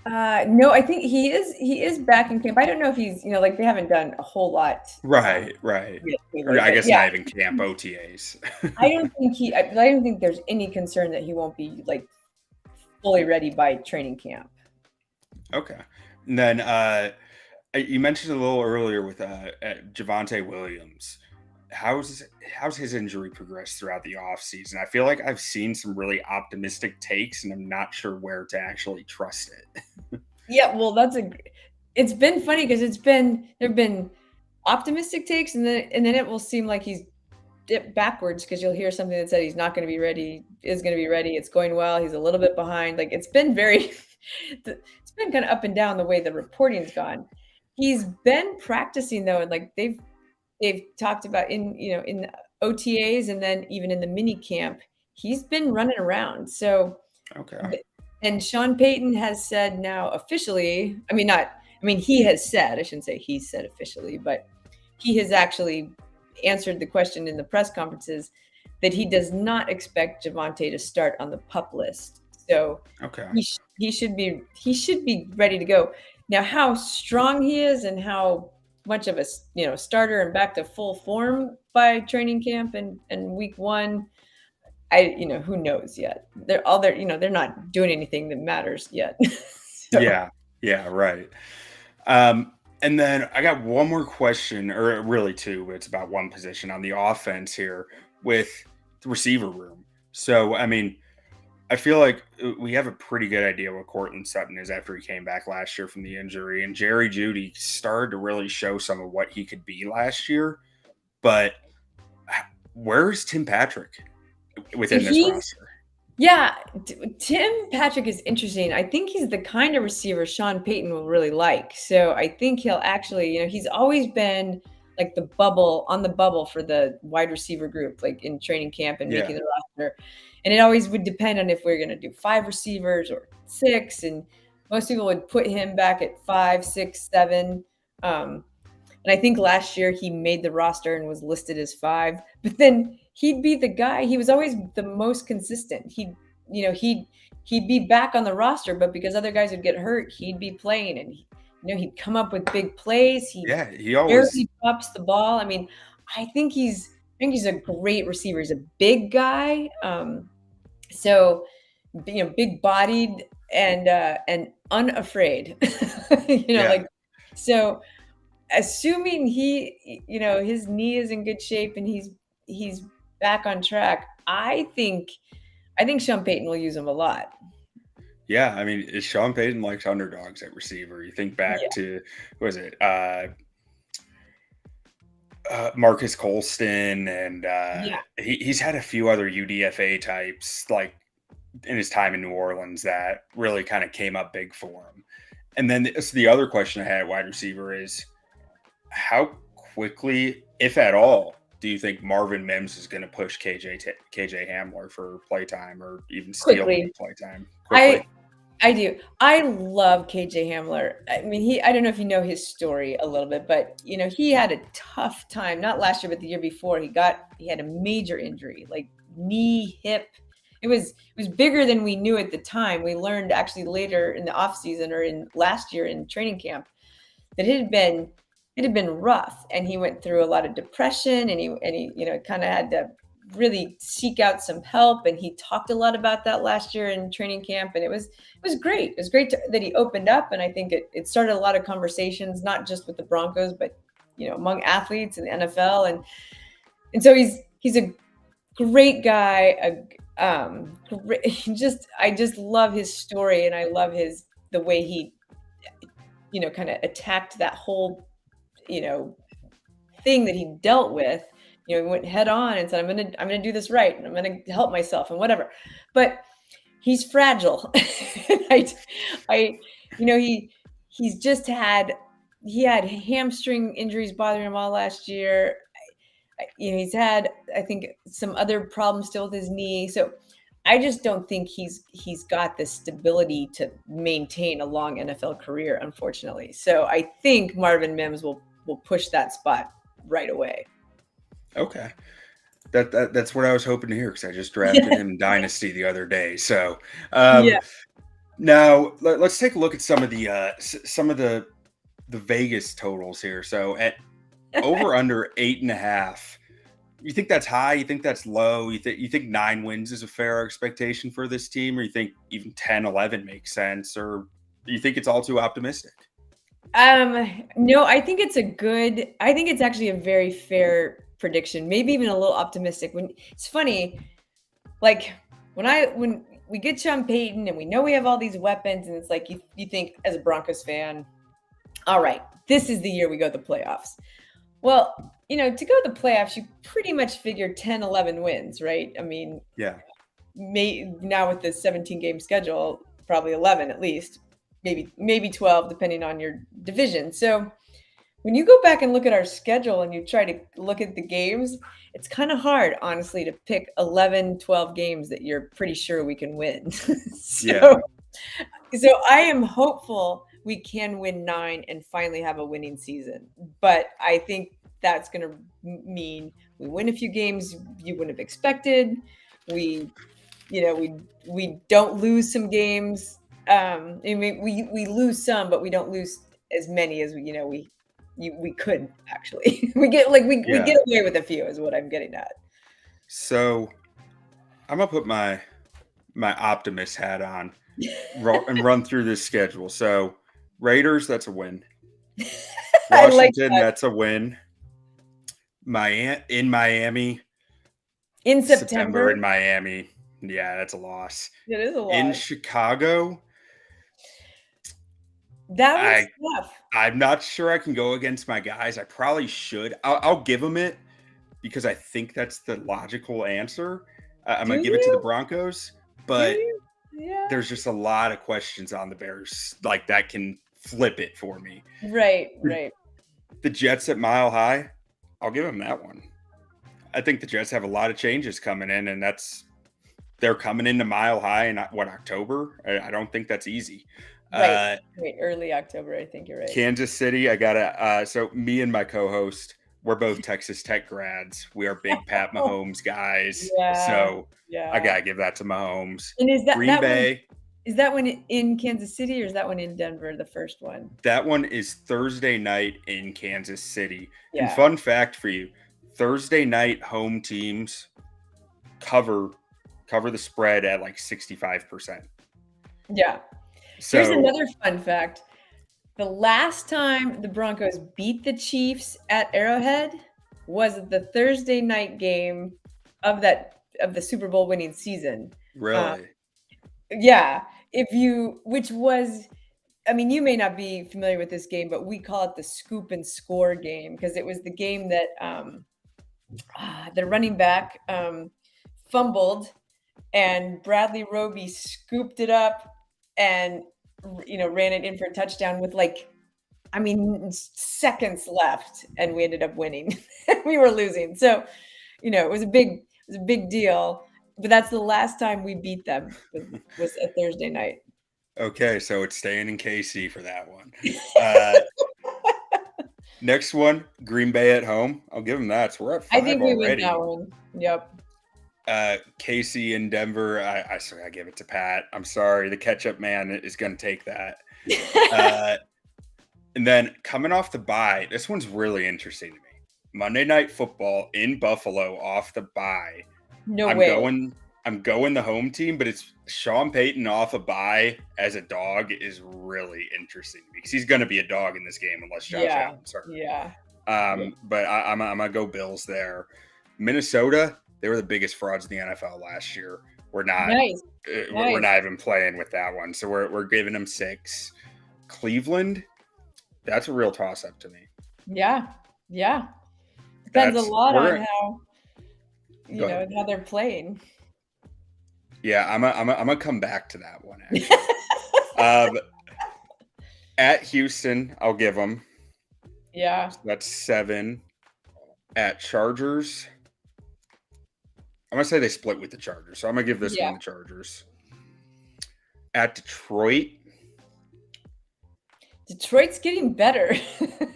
No, I think he is back in camp. I don't know if he's, they haven't done a whole lot. Right. Or I guess not even camp, OTAs. I don't think there's any concern that he won't be fully ready by training camp. Okay. And then you mentioned a little earlier with Javonte Williams. How's his injury progressed throughout the offseason? I feel like I've seen some really optimistic takes and I'm not sure where to actually trust it. Yeah, well, it's been funny because there've been optimistic takes, and then it will seem like he's dipped backwards because you'll hear something that said he's not going to be ready, is going to be ready. It's going well. He's a little bit behind. Like it's been very, it's been kind of up and down the way the reporting's gone. He's been practicing though, and like they've talked about in OTAs and then even in the mini camp, he's been running around. So, Okay. and Sean Payton has said now officially, he has said, I shouldn't say he said officially, but he has actually answered the question in the press conferences that he does not expect Javonte to start on the PUP list. So Okay. he should be ready to go. Now, how strong he is and how much of a starter and back to full form by training camp and week one, who knows yet? They're not doing anything that matters yet. So. Yeah, right. And then I got one more question, or really two, but it's about one position on the offense here with the receiver room. So, I mean, I feel like we have a pretty good idea what Courtland Sutton is after he came back last year from the injury. And Jerry Jeudy started to really show some of what he could be last year. But where's Tim Patrick within this roster? Yeah, Tim Patrick is interesting. I think he's the kind of receiver Sean Payton will really like. So I think he'll actually, he's always been like on the bubble for the wide receiver group, like in training camp and making the roster. And it always would depend on if we're going to do 5 receivers or 6. And most people would put him back at 5, 6, 7. And I think last year he made the roster and was listed as 5, but then he'd be the guy. He was always the most consistent. He'd be back on the roster, but because other guys would get hurt, he'd be playing and he'd come up with big plays. He always barely drops the ball. I mean, I think he's a great receiver. He's a big guy. So big bodied and unafraid. So assuming his knee is in good shape and he's back on track, I think Sean Payton will use him a lot. Yeah, I mean, Sean Payton likes underdogs at receiver. You think back to Marcus Colston, and he's had a few other UDFA types like in his time in New Orleans that really kind of came up big for him. And then the other question I had at wide receiver is, how quickly, if at all, do you think Marvin Mims is going to push KJ Hamler for playtime or even steal playtime? Quickly? I do. I love KJ Hamler. I mean, I don't know if you know his story a little bit, but he had a tough time, not last year, but the year before. He had a major injury, like knee, hip. It was bigger than we knew at the time. We learned actually later in the offseason or in last year in training camp that it had been rough, and he went through a lot of depression, and he kind of had to really seek out some help, and he talked a lot about that last year in training camp, and it was great. It was great that he opened up, and I think it started a lot of conversations, not just with the Broncos, but among athletes in the NFL, and so he's a great guy. I just love his story, and I love the way he kind of attacked that whole thing that he dealt with. He went head on and said, I'm gonna do this right, and I'm gonna help myself and whatever. But he's fragile. He had hamstring injuries bothering him all last year. He's had, I think, some other problems still with his knee. So I just don't think he's got the stability to maintain a long NFL career, unfortunately. So I think Marvin Mims will push that spot right away. Okay. That's what I was hoping to hear, because I just drafted him in Dynasty the other day. So now let's take a look at some of the Vegas totals here. So at over under 8.5, you think that's high? You think that's low? You think 9 wins is a fair expectation for this team, or you think even 10, 11 makes sense, or do you think it's all too optimistic? No, I think it's actually a very fair prediction, maybe even a little optimistic. When it's funny, like when we get Sean Payton and we know we have all these weapons, and it's like you think as a Broncos fan, all right, this is the year we go to the playoffs. Well, to go to the playoffs, you pretty much figure 10, 11 wins, right? I mean, Yeah. now with the 17-game schedule, probably 11 at least, maybe 12, depending on your division. So when you go back and look at our schedule and you try to look at the games, it's kind of hard, honestly, to pick 11, 12 games that you're pretty sure we can win. Yeah. So I am hopeful we can win 9 and finally have a winning season. But I think that's going to mean we win a few games you wouldn't have expected. We don't lose some games. I mean, we lose some, but we don't lose as many as we could actually. we get away with a few, is what I'm getting at. So I'm gonna put my optimist hat on and run through this schedule. So Raiders, that's a win. I like Washington, that. that's a win. In Miami, In September, in Miami, yeah, that's a loss. it is a loss. In Chicago, That was tough. I'm not sure I can go against my guys. I probably should. I'll give them it because I think that's the logical answer. I'm going to give it to the Broncos, but Yeah. there's just a lot of questions on the Bears like that can flip it for me. Right. The Jets at Mile High, I'll give them that one. I think the Jets have a lot of changes coming in, and they're coming into Mile High in October. I don't think that's easy. Right. Early October, I think you're right. Kansas City, I gotta. So me and my co-host, we're both Texas Tech grads. We are big Pat Mahomes guys. Yeah, so yeah. I gotta give that to Mahomes. And is that Green Bay? Is that one in Kansas City or is that one in Denver? The first one. That one is Thursday night in Kansas City. Yeah. And fun fact for you: Thursday night home teams cover the spread at like 65%. Yeah. So here's another fun fact. The last time the Broncos beat the Chiefs at Arrowhead was the Thursday night game of the Super Bowl winning season. Really? Yeah. Which was, I mean, you may not be familiar with this game, but we call it the scoop and score game because it was the game that the running back fumbled and Bradley Roby scooped it up and ran it in for a touchdown with seconds left, and we ended up winning. We were losing, so it was a big deal. But that's the last time we beat them was a Thursday night. Okay, so it's staying in KC for that one. Next one, Green Bay at home. I'll give them that. So we're at 5 I think we already. win that one. Yep. KC in Denver. I give it to Pat. I'm sorry, the ketchup man is going to take that. And then coming off the bye, this one's really interesting to me. Monday Night Football in Buffalo off the bye. No way. I'm going the home team, but it's Sean Payton off a bye as a dog is really interesting to me because he's going to be a dog in this game unless Josh Allen's hurt. Yeah. But I'm gonna go Bills there. Minnesota, they were the biggest frauds in the NFL last year. We're not. Nice. We're not even playing with that one, so we're giving them 6. Cleveland, that's a real toss up to me. Yeah. Depends a lot on how how they're playing. Yeah, I'm gonna come back to that one actually. At Houston, I'll give them. Yeah. So that's 7. At Chargers, I'm gonna say they split with the Chargers, so I'm gonna give this one the Chargers. At Detroit's getting better,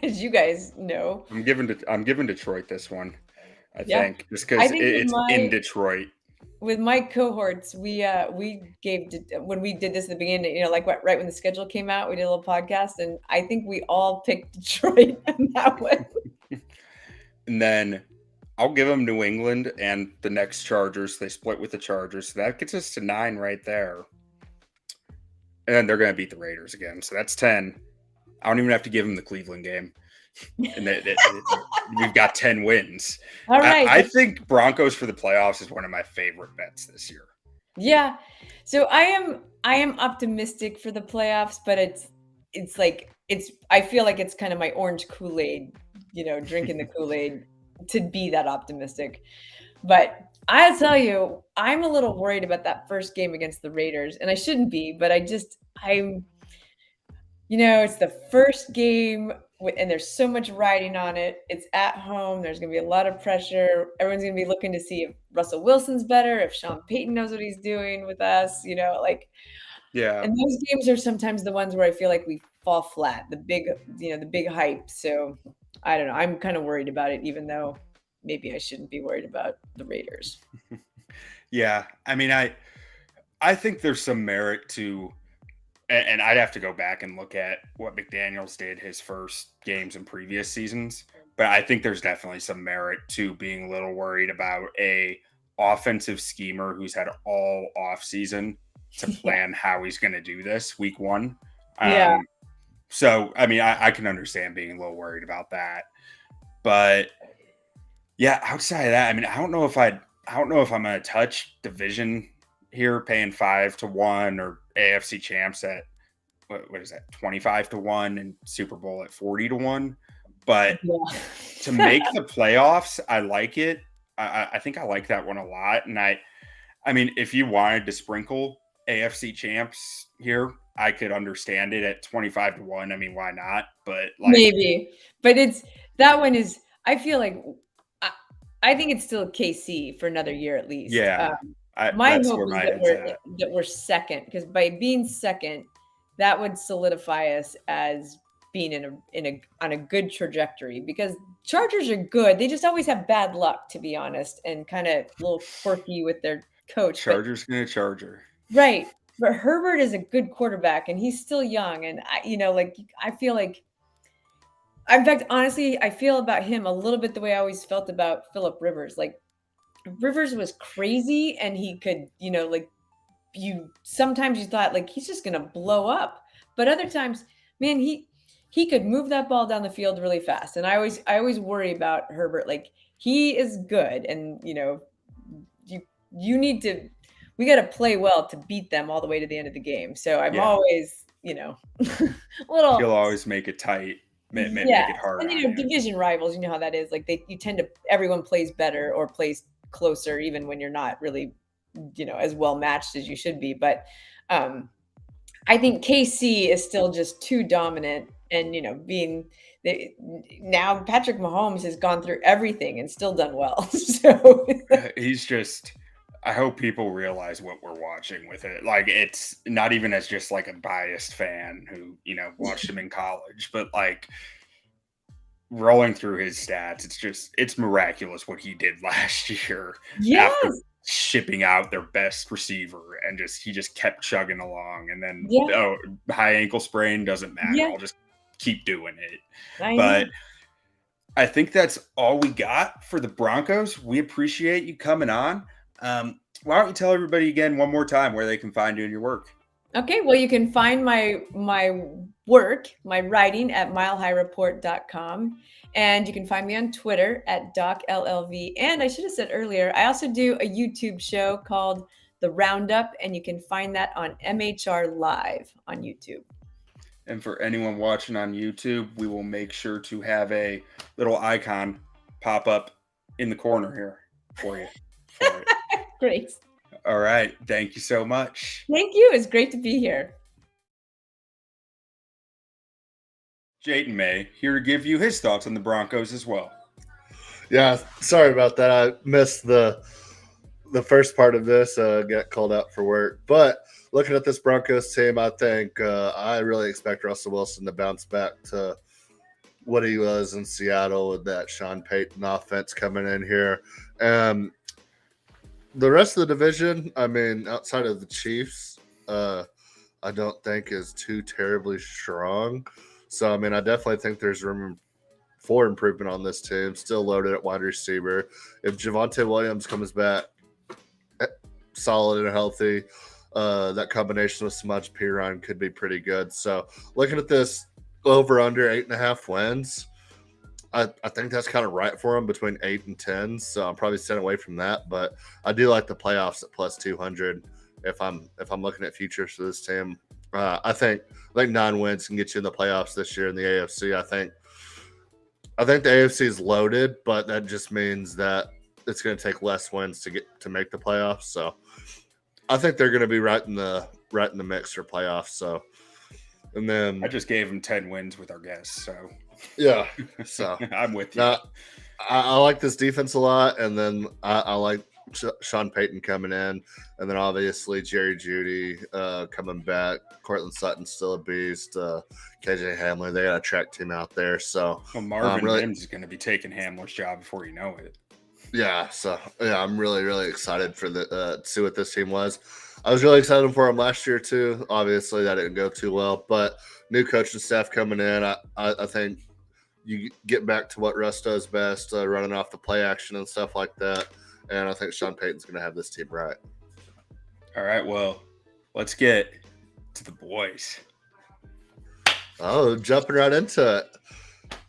as you guys know. I'm giving Detroit this one. I think just because it's in Detroit. With my cohorts, we gave when we did this at the beginning, right when the schedule came out, we did a little podcast, and I think we all picked Detroit on that one. And then I'll give them New England and the next Chargers. They split with the Chargers, so that gets us to 9 right there. And then they're going to beat the Raiders again, so that's 10. I don't even have to give them the Cleveland game. And we've got 10 wins. All right. I think Broncos for the playoffs is one of my favorite bets this year. Yeah. So I am optimistic for the playoffs, but I feel like it's kind of my orange Kool-Aid drinking the Kool-Aid to be that optimistic. But I tell you, I'm a little worried about that first game against the Raiders, and I shouldn't be, but it's the first game and there's so much riding on it. It's at home. There's going to be a lot of pressure. Everyone's going to be looking to see if Russell Wilson's better, if Sean Payton knows what he's doing with us, Yeah. and those games are sometimes the ones where I feel like we fall flat, the big hype. So I don't know. I'm kind of worried about it, even though maybe I shouldn't be worried about the Raiders. Yeah. I mean, I think there's some merit to, and I'd have to go back and look at what McDaniels did his first games in previous seasons, but I think there's definitely some merit to being a little worried about a offensive schemer who's had all off season to plan how he's going to do this week one. Yeah. So, I mean, I can understand being a little worried about that, but yeah, outside of that, I mean, I don't know if I'm going to touch division here, paying 5-1 or AFC champs at what is that, 25-1 and Super Bowl at 40-1. But to make the playoffs, I like it. I think I like that one a lot. And I mean, if you wanted to sprinkle AFC champs here, I could understand it at 25-1. I mean, why not? But maybe, but that one is, I feel like, I think it's still KC for another year at least. Yeah. My hope is that we're second, because by being second, that would solidify us as being on a good trajectory, because Chargers are good. They just always have bad luck, to be honest, and kind of a little quirky with their coach. Chargers gonna Charger. Right. But Herbert is a good quarterback and he's still young. And I feel like, in fact, honestly, I feel about him a little bit the way I always felt about Phillip Rivers. Like, Rivers was crazy and he could, sometimes you thought like he's just going to blow up, but other times, man, he could move that ball down the field really fast. And I always worry about Herbert. Like, he is good, and we got to play well to beat them all the way to the end of the game. So I'm always, a little. He'll always make it tight. Make it hard. And division rivals, you know how that is. Like, everyone plays better or plays closer, even when you're not really, as well matched as you should be. But I think KC is still just too dominant, and now Patrick Mahomes has gone through everything and still done well. So he's just. I hope people realize what we're watching with it. Like, it's not even as just like a biased fan who, watched him in college, but like rolling through his stats, it's miraculous what he did last year. Yes. After shipping out their best receiver, and he just kept chugging along. And then, high ankle sprain, doesn't matter. Yeah. I'll just keep doing it. But I think that's all we got for the Broncos. We appreciate you coming on. Why don't you tell everybody again one more time where they can find you and your work? Okay, well, you can find my work, my writing, at milehighreport.com, and you can find me on Twitter at DocLLV. And I should have said earlier, I also do a YouTube show called The Roundup, and you can find that on MHR Live on YouTube. And for anyone watching on YouTube, we will make sure to have a little icon pop up in the corner here for you. Great. All right. Thank you so much. Thank you. It's great to be here. Jayden May here to give you his thoughts on the Broncos as well. Yeah, sorry about that. I missed the first part of this. Got called out for work. But looking at this Broncos team, I think I really expect Russell Wilson to bounce back to what he was in Seattle with that Sean Payton offense coming in here. The rest of the division, I mean, outside of the Chiefs, I don't think is too terribly strong. So, I mean, I definitely think there's room for improvement on this team. Still loaded at wide receiver. If Javonte Williams comes back solid and healthy, that combination with Smudge Piron could be pretty good. So, looking at this over under 8.5 wins, I think that's kind of right for them, between 8 and 10. So I'm probably staying away from that. But I do like the playoffs at plus 200 if I'm looking at futures for this team. I think 9 wins can get you in the playoffs this year in the AFC. I think I think the AFC is loaded, but that just means that it's going to take less wins to make the playoffs. So I think they're going to be right in the mix for playoffs. So, and then I just gave them 10 wins with our guests, so yeah, so I'm with you. I like this defense a lot, and then I like Sean Payton coming in, and then obviously Jerry Jeudy coming back. Cortland Sutton's still a beast. KJ Hamler, they got a track team out there. So Marvin Mims is going to be taking Hamler's job before you know it. Yeah, so yeah, I'm really, really excited for to see what this team was. I was really excited for him last year too. Obviously, that didn't go too well, but new coaching staff coming in, I think you get back to what Russ does best, running off the play action and stuff like that. And I think Sean Payton's going to have this team right. All right, well, let's get to the boys. Oh, jumping right into it.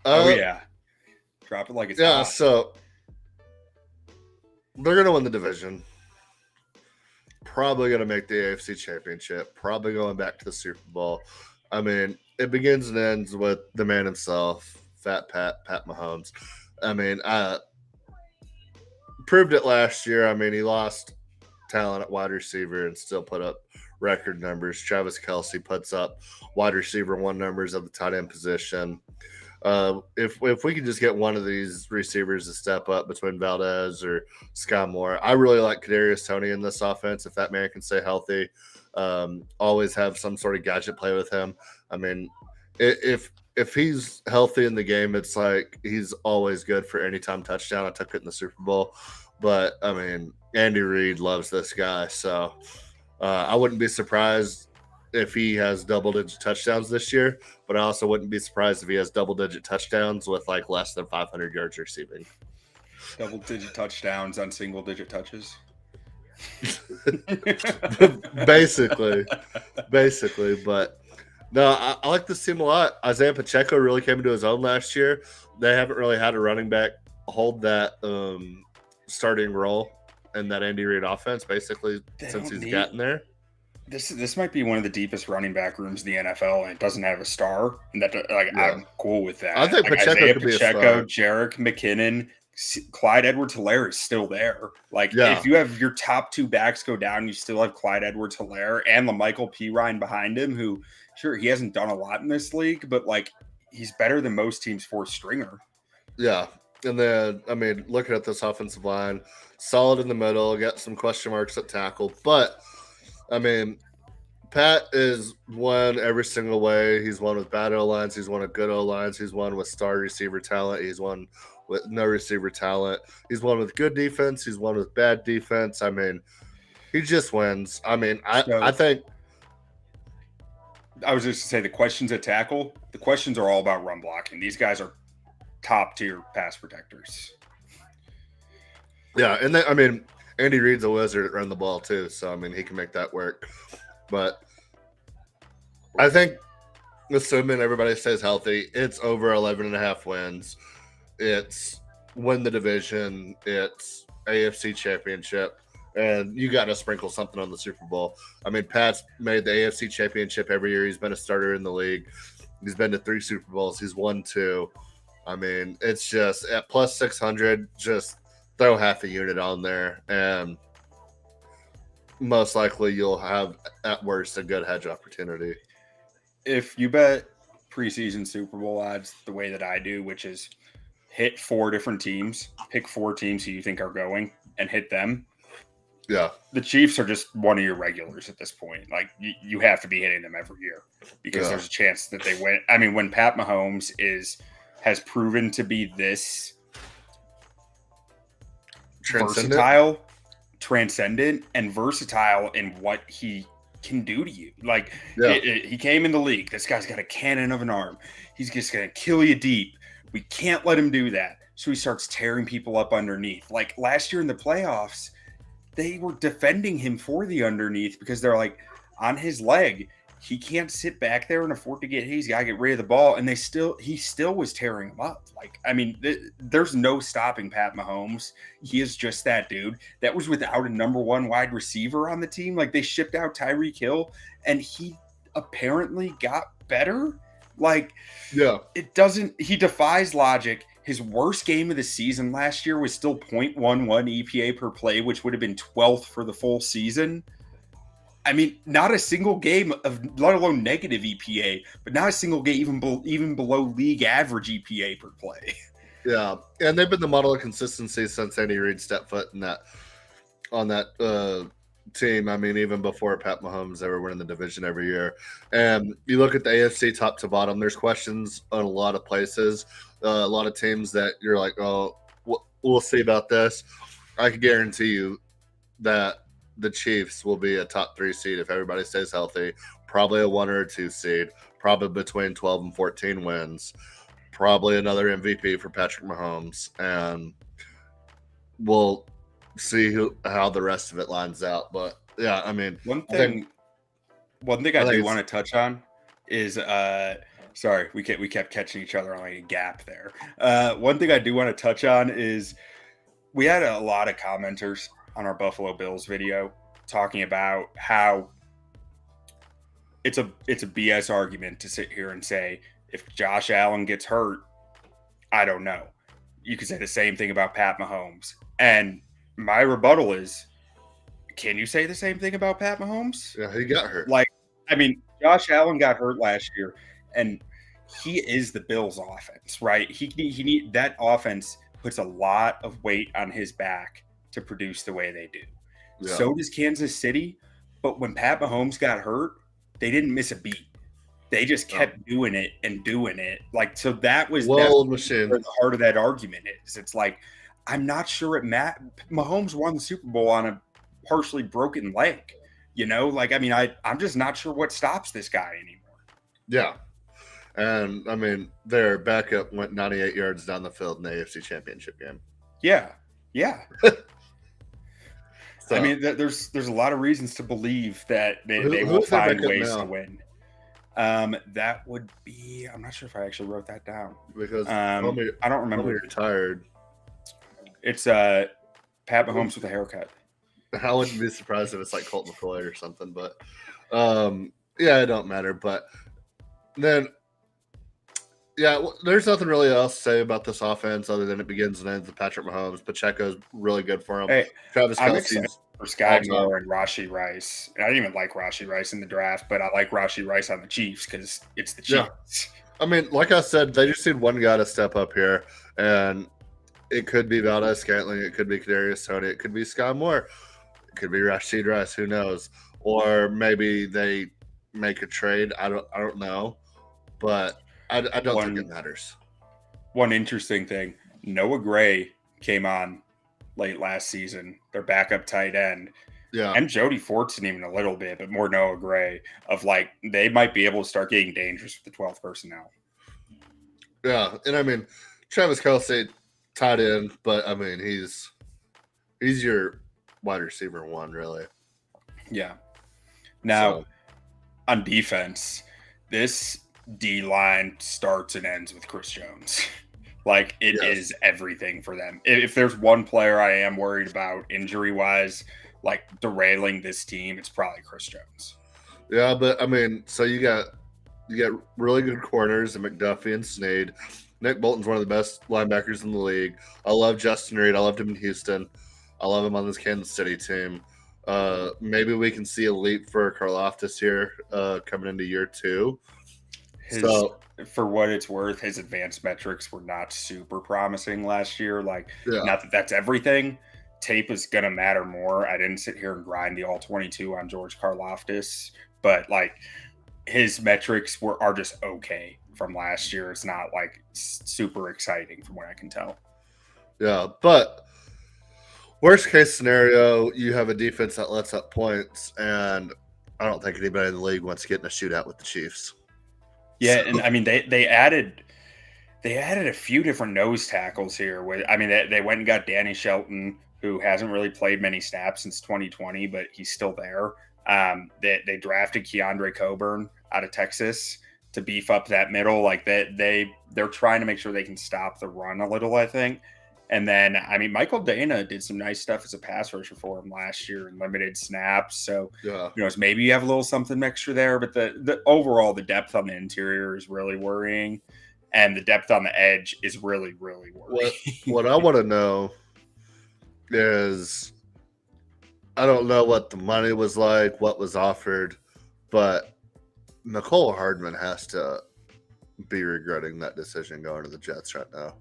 Oh yeah, drop it like it's hot. So they're going to win the division. Probably going to make the AFC Championship. Probably going back to the Super Bowl. I mean, it begins and ends with the man himself, Pat Mahomes. I mean, proved it last year. I mean, he lost talent at wide receiver and still put up record numbers. Travis Kelce puts up wide receiver 1 numbers at the tight end position. If we could just get one of these receivers to step up between Valdez or Sky Moore, I really like Kadarius Toney in this offense. If that man can stay healthy, always have some sort of gadget play with him. I mean, if he's healthy in the game, it's like he's always good for anytime touchdown. I took it in the Super Bowl, but I mean, Andy Reid loves this guy, so I wouldn't be surprised if he has double-digit touchdowns this year, but I also wouldn't be surprised if he has double-digit touchdowns with like less than 500 yards receiving. Double-digit touchdowns on single-digit touches. basically, but no, I like this team a lot. Isaiah Pacheco really came into his own last year. They haven't really had a running back hold that starting role in that Andy Reid offense, basically, since he's gotten there. This might be one of the deepest running back rooms in the NFL, and it doesn't have a star. And that, I'm cool with that. I think Pacheco could be a star. Jerick McKinnon, Clyde Edwards-Helaire is still there. If you have your top 2 backs go down, you still have Clyde Edwards-Helaire and LaMichael Pirine behind him, who, sure, he hasn't done a lot in this league, but he's better than most teams' 4th stringer. Yeah. And then, I mean, looking at this offensive line, solid in the middle, got some question marks at tackle, but I mean, Pat is won every single way. He's won with bad O-lines. He's won with good O-lines. He's won with star receiver talent. He's won with no receiver talent. He's won with good defense. He's won with bad defense. I mean, he just wins. I mean, I think – I was just to say the questions at tackle, the questions are all about run blocking. These guys are top-tier pass protectors. Yeah, and then, I mean – Andy Reid's a wizard at run the ball too, so I mean he can make that work. But I think, assuming everybody stays healthy, it's over 11.5 wins. It's win the division. It's AFC Championship, and you got to sprinkle something on the Super Bowl. I mean, Pat's made the AFC Championship every year. He's been a starter in the league. He's been to 3 Super Bowls. He's won 2. I mean, it's just at plus 600, just throw half a unit on there, and most likely you'll have, at worst, a good hedge opportunity. If you bet preseason Super Bowl odds the way that I do, which is hit 4 different teams, pick 4 teams who you think are going, and hit them. Yeah. The Chiefs are just one of your regulars at this point. You have to be hitting them every year because there's a chance that they win. I mean, when Pat Mahomes has proven to be this transcendent and versatile in what he can do to you. He came in the league. This guy's got a cannon of an arm. He's just going to kill you deep. We can't let him do that. So he starts tearing people up underneath. Last year in the playoffs, they were defending him for the underneath because they're on his leg. He can't sit back there and afford to get hit. He's got to get rid of the ball. And he still was tearing him up. There's no stopping Pat Mahomes. He is just that dude. That was without a number 1 wide receiver on the team. They shipped out Tyreek Hill, and he apparently got better. He defies logic. his worst game of the season last year was still 0.11 EPA per play, which would have been 12th for the full season. I mean, not a single game of, let alone negative EPA, but not a single game even below league average EPA per play. Yeah, and they've been the model of consistency since Andy Reid stepped foot on that team. I mean, even before Pat Mahomes, they were winning the division every year. And you look at the AFC top to bottom, there's questions on a lot of places, a lot of teams that you're like, oh, we'll see about this. I can guarantee you that the Chiefs will be a top 3 seed if everybody stays healthy, probably a 1 or a 2 seed, probably between 12 and 14 wins, probably another MVP for Patrick Mahomes, and we'll see how the rest of it lines out. But yeah, I mean, one thing I do want to touch on is sorry, we kept catching each other on like a gap there. One thing I do want to touch on is we had a lot of commenters on our Buffalo Bills video talking about how it's a BS argument to sit here and say if Josh Allen gets hurt, I don't know. You could say the same thing about Pat Mahomes. And my rebuttal is, can you say the same thing about Pat Mahomes? Yeah, he got hurt. Like, I mean, Josh Allen got hurt last year, and he is the Bills' offense, right? He that offense puts a lot of weight on his back to produce the way they do. Yeah. So does Kansas City. But when Pat Mahomes got hurt, they didn't miss a beat. They just kept doing it and doing it. Like, so that was where the heart of that argument is. It's like, I'm not sure Mahomes won the Super Bowl on a partially broken leg. You know, like, I mean, I'm just not sure what stops this guy anymore. Yeah. And I mean, their backup went 98 yards down the field in the AFC Championship game. Yeah. Yeah. So, I mean, there's a lot of reasons to believe that they will find ways to win. That would be, I'm not sure if I actually wrote that down because I don't remember. Retired. It's Pat Mahomes with a haircut. I wouldn't be surprised if it's like Colt McCoy or something, but yeah, it don't matter. But then, yeah, there's nothing really else to say about this offense other than it begins and ends with Patrick Mahomes. Pacheco's really good for him. Hey, Travis Kelce's for Sky Moore and Rashee Rice. I didn't even like Rashee Rice in the draft, but I like Rashee Rice on the Chiefs because it's the Chiefs. Yeah. I mean, like I said, they just need one guy to step up here, and it could be Valdez-Scantling, it could be Kadarius Toney, it could be Sky Moore, it could be Rashee Rice, who knows? Or maybe they make a trade. I don't know, but I don't think it matters. One interesting thing, Noah Gray came on late last season, their backup tight end. Yeah. And Jody Fortson even a little bit, but more Noah Gray of like they might be able to start getting dangerous with the 12th personnel. Yeah. And I mean, Travis Kelce tight end, but I mean he's your wide receiver one, really. Yeah. Now on defense, this D line starts and ends with Chris Jones. Like it is everything for them. If there's one player I am worried about injury wise, like derailing this team, it's probably Chris Jones. Yeah, but I mean, so you got really good corners in McDuffie and Snead. Nick Bolton's one of the best linebackers in the league. I love Justin Reed. I loved him in Houston. I love him on this Kansas City team. Maybe we can see a leap for Karlaftis here coming into year 2. For what it's worth, his advanced metrics were not super promising last year. Like, not that that's everything. Tape is going to matter more. I didn't sit here and grind the all 22 on George Karlaftis, but like his metrics are just okay from last year. It's not like super exciting from what I can tell. Yeah, but worst case scenario, you have a defense that lets up points, and I don't think anybody in the league wants to get in a shootout with the Chiefs. Yeah, and I mean they added a few different nose tackles here. They went and got Danny Shelton, who hasn't really played many snaps since 2020, but he's still there. They drafted Keandre Coburn out of Texas to beef up that middle. Like they're trying to make sure they can stop the run a little, I think. And then, I mean, Michael Dana did some nice stuff as a pass rusher for him last year in limited snaps. So, maybe you have a little something extra there. But the overall, the depth on the interior is really worrying. and the depth on the edge is really, really worrying. What I want to know is, I don't know what the money was like, what was offered, but Nicole Hardman has to be regretting that decision going to the Jets right now.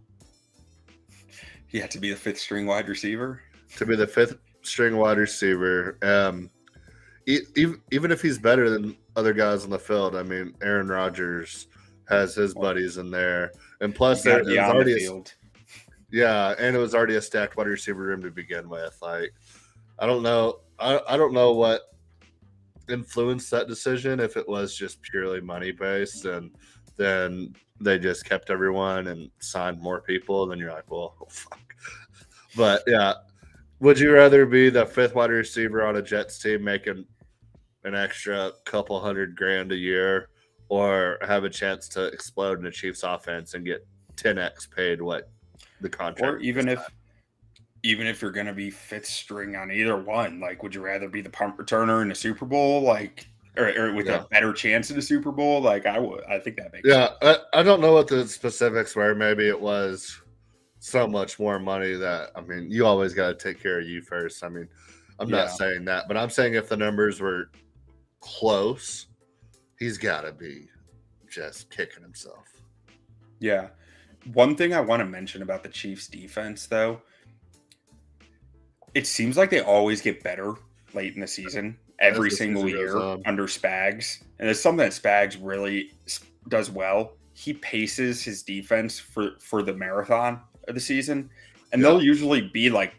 He had to be the fifth string wide receiver. To be the fifth string wide receiver. Even if he's better than other guys on the field, I mean, Aaron Rodgers has his buddies in there. And plus, there was already the field. And it was already a stacked wide receiver room to begin with. Like, I don't know. I don't know what influenced that decision, if it was just purely money based, and then they just kept everyone and signed more people. And then you're like, well, fuck. But yeah, would you rather be the fifth wide receiver on a Jets team making an extra couple $100,000 a year, or have a chance to explode in a Chiefs offense and get 10x paid what the contract? Or even if you're going to be fifth string on either one, like, would you rather be the punt returner in the Super Bowl, like, or with a better chance at the Super Bowl? Like, I think that makes sense. I don't know what the specifics were. Maybe it was so much more money that, I mean, you always got to take care of you first. I mean, I'm not saying that, but I'm saying if the numbers were close, he's got to be just kicking himself. Yeah. One thing I want to mention about the Chiefs defense, though, it seems like they always get better late in the season, every single year under Spags. And it's something that Spags really does well. He paces his defense for the marathon of the season, and they'll usually be like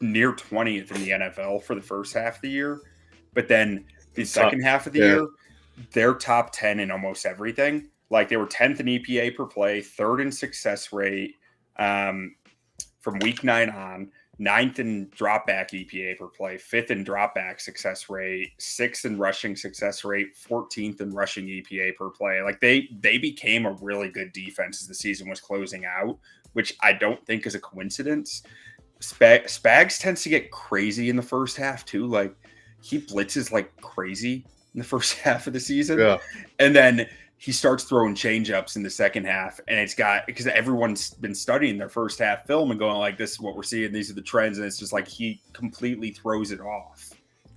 near 20th in the NFL for the first half of the year. But then the second half of the year, they're top 10 in almost everything. Like, they were 10th in EPA per play, third in success rate from week 9 on, 9th in dropback EPA per play, 5th in dropback success rate, 6th in rushing success rate, 14th in rushing EPA per play. Like, they became a really good defense as the season was closing out, which I don't think is a coincidence. Spags tends to get crazy in the first half too. Like, he blitzes like crazy in the first half of the season. Yeah. And then he starts throwing change-ups in the second half, and it's got, because everyone's been studying their first half film and going like, this is what we're seeing, these are the trends, and it's just like he completely throws it off.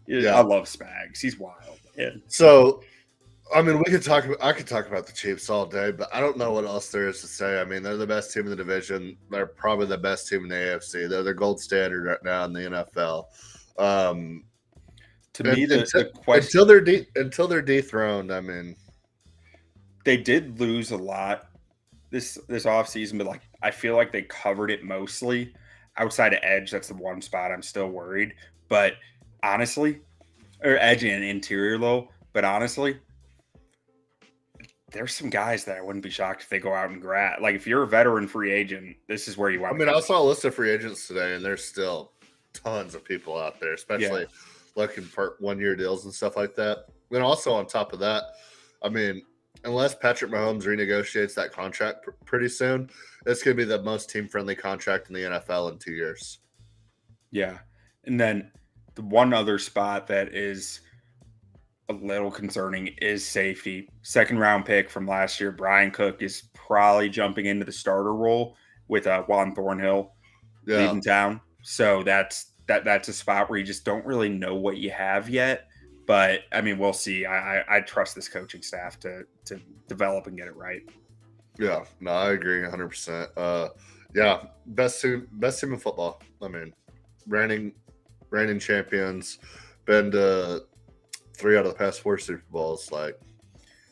I love Spags. He's wild. Yeah. So, I mean, I could talk about the Chiefs all day, but I don't know what else there is to say. I mean, they're the best team in the division. They're probably the best team in the AFC. They're the gold standard right now in the NFL. To me, the question, until they're dethroned, I mean, they did lose a lot this offseason, but like, I feel like they covered it mostly. Outside of edge, that's the one spot I'm still worried. But honestly, or edge and interior low, but honestly, there's some guys that I wouldn't be shocked if they go out and grab. Like, if you're a veteran free agent, this is where you want. I mean, I saw a list of free agents today, and there's still tons of people out there, especially looking for 1-year deals and stuff like that. And also on top of that, I mean, unless Patrick Mahomes renegotiates that contract pretty soon, it's going to be the most team-friendly contract in the NFL in 2 years. Yeah. And then the one other spot that is a little concerning is safety. Second-round pick from last year, Brian Cook, is probably jumping into the starter role with Juan Thornhill leaving town. So that's a spot where you just don't really know what you have yet. But, I mean, we'll see. I trust this coaching staff to develop and get it right. Yeah, no, I agree 100%. Best team in football. I mean, reigning champions, been to 3 out of the past 4 Super Bowls. Like,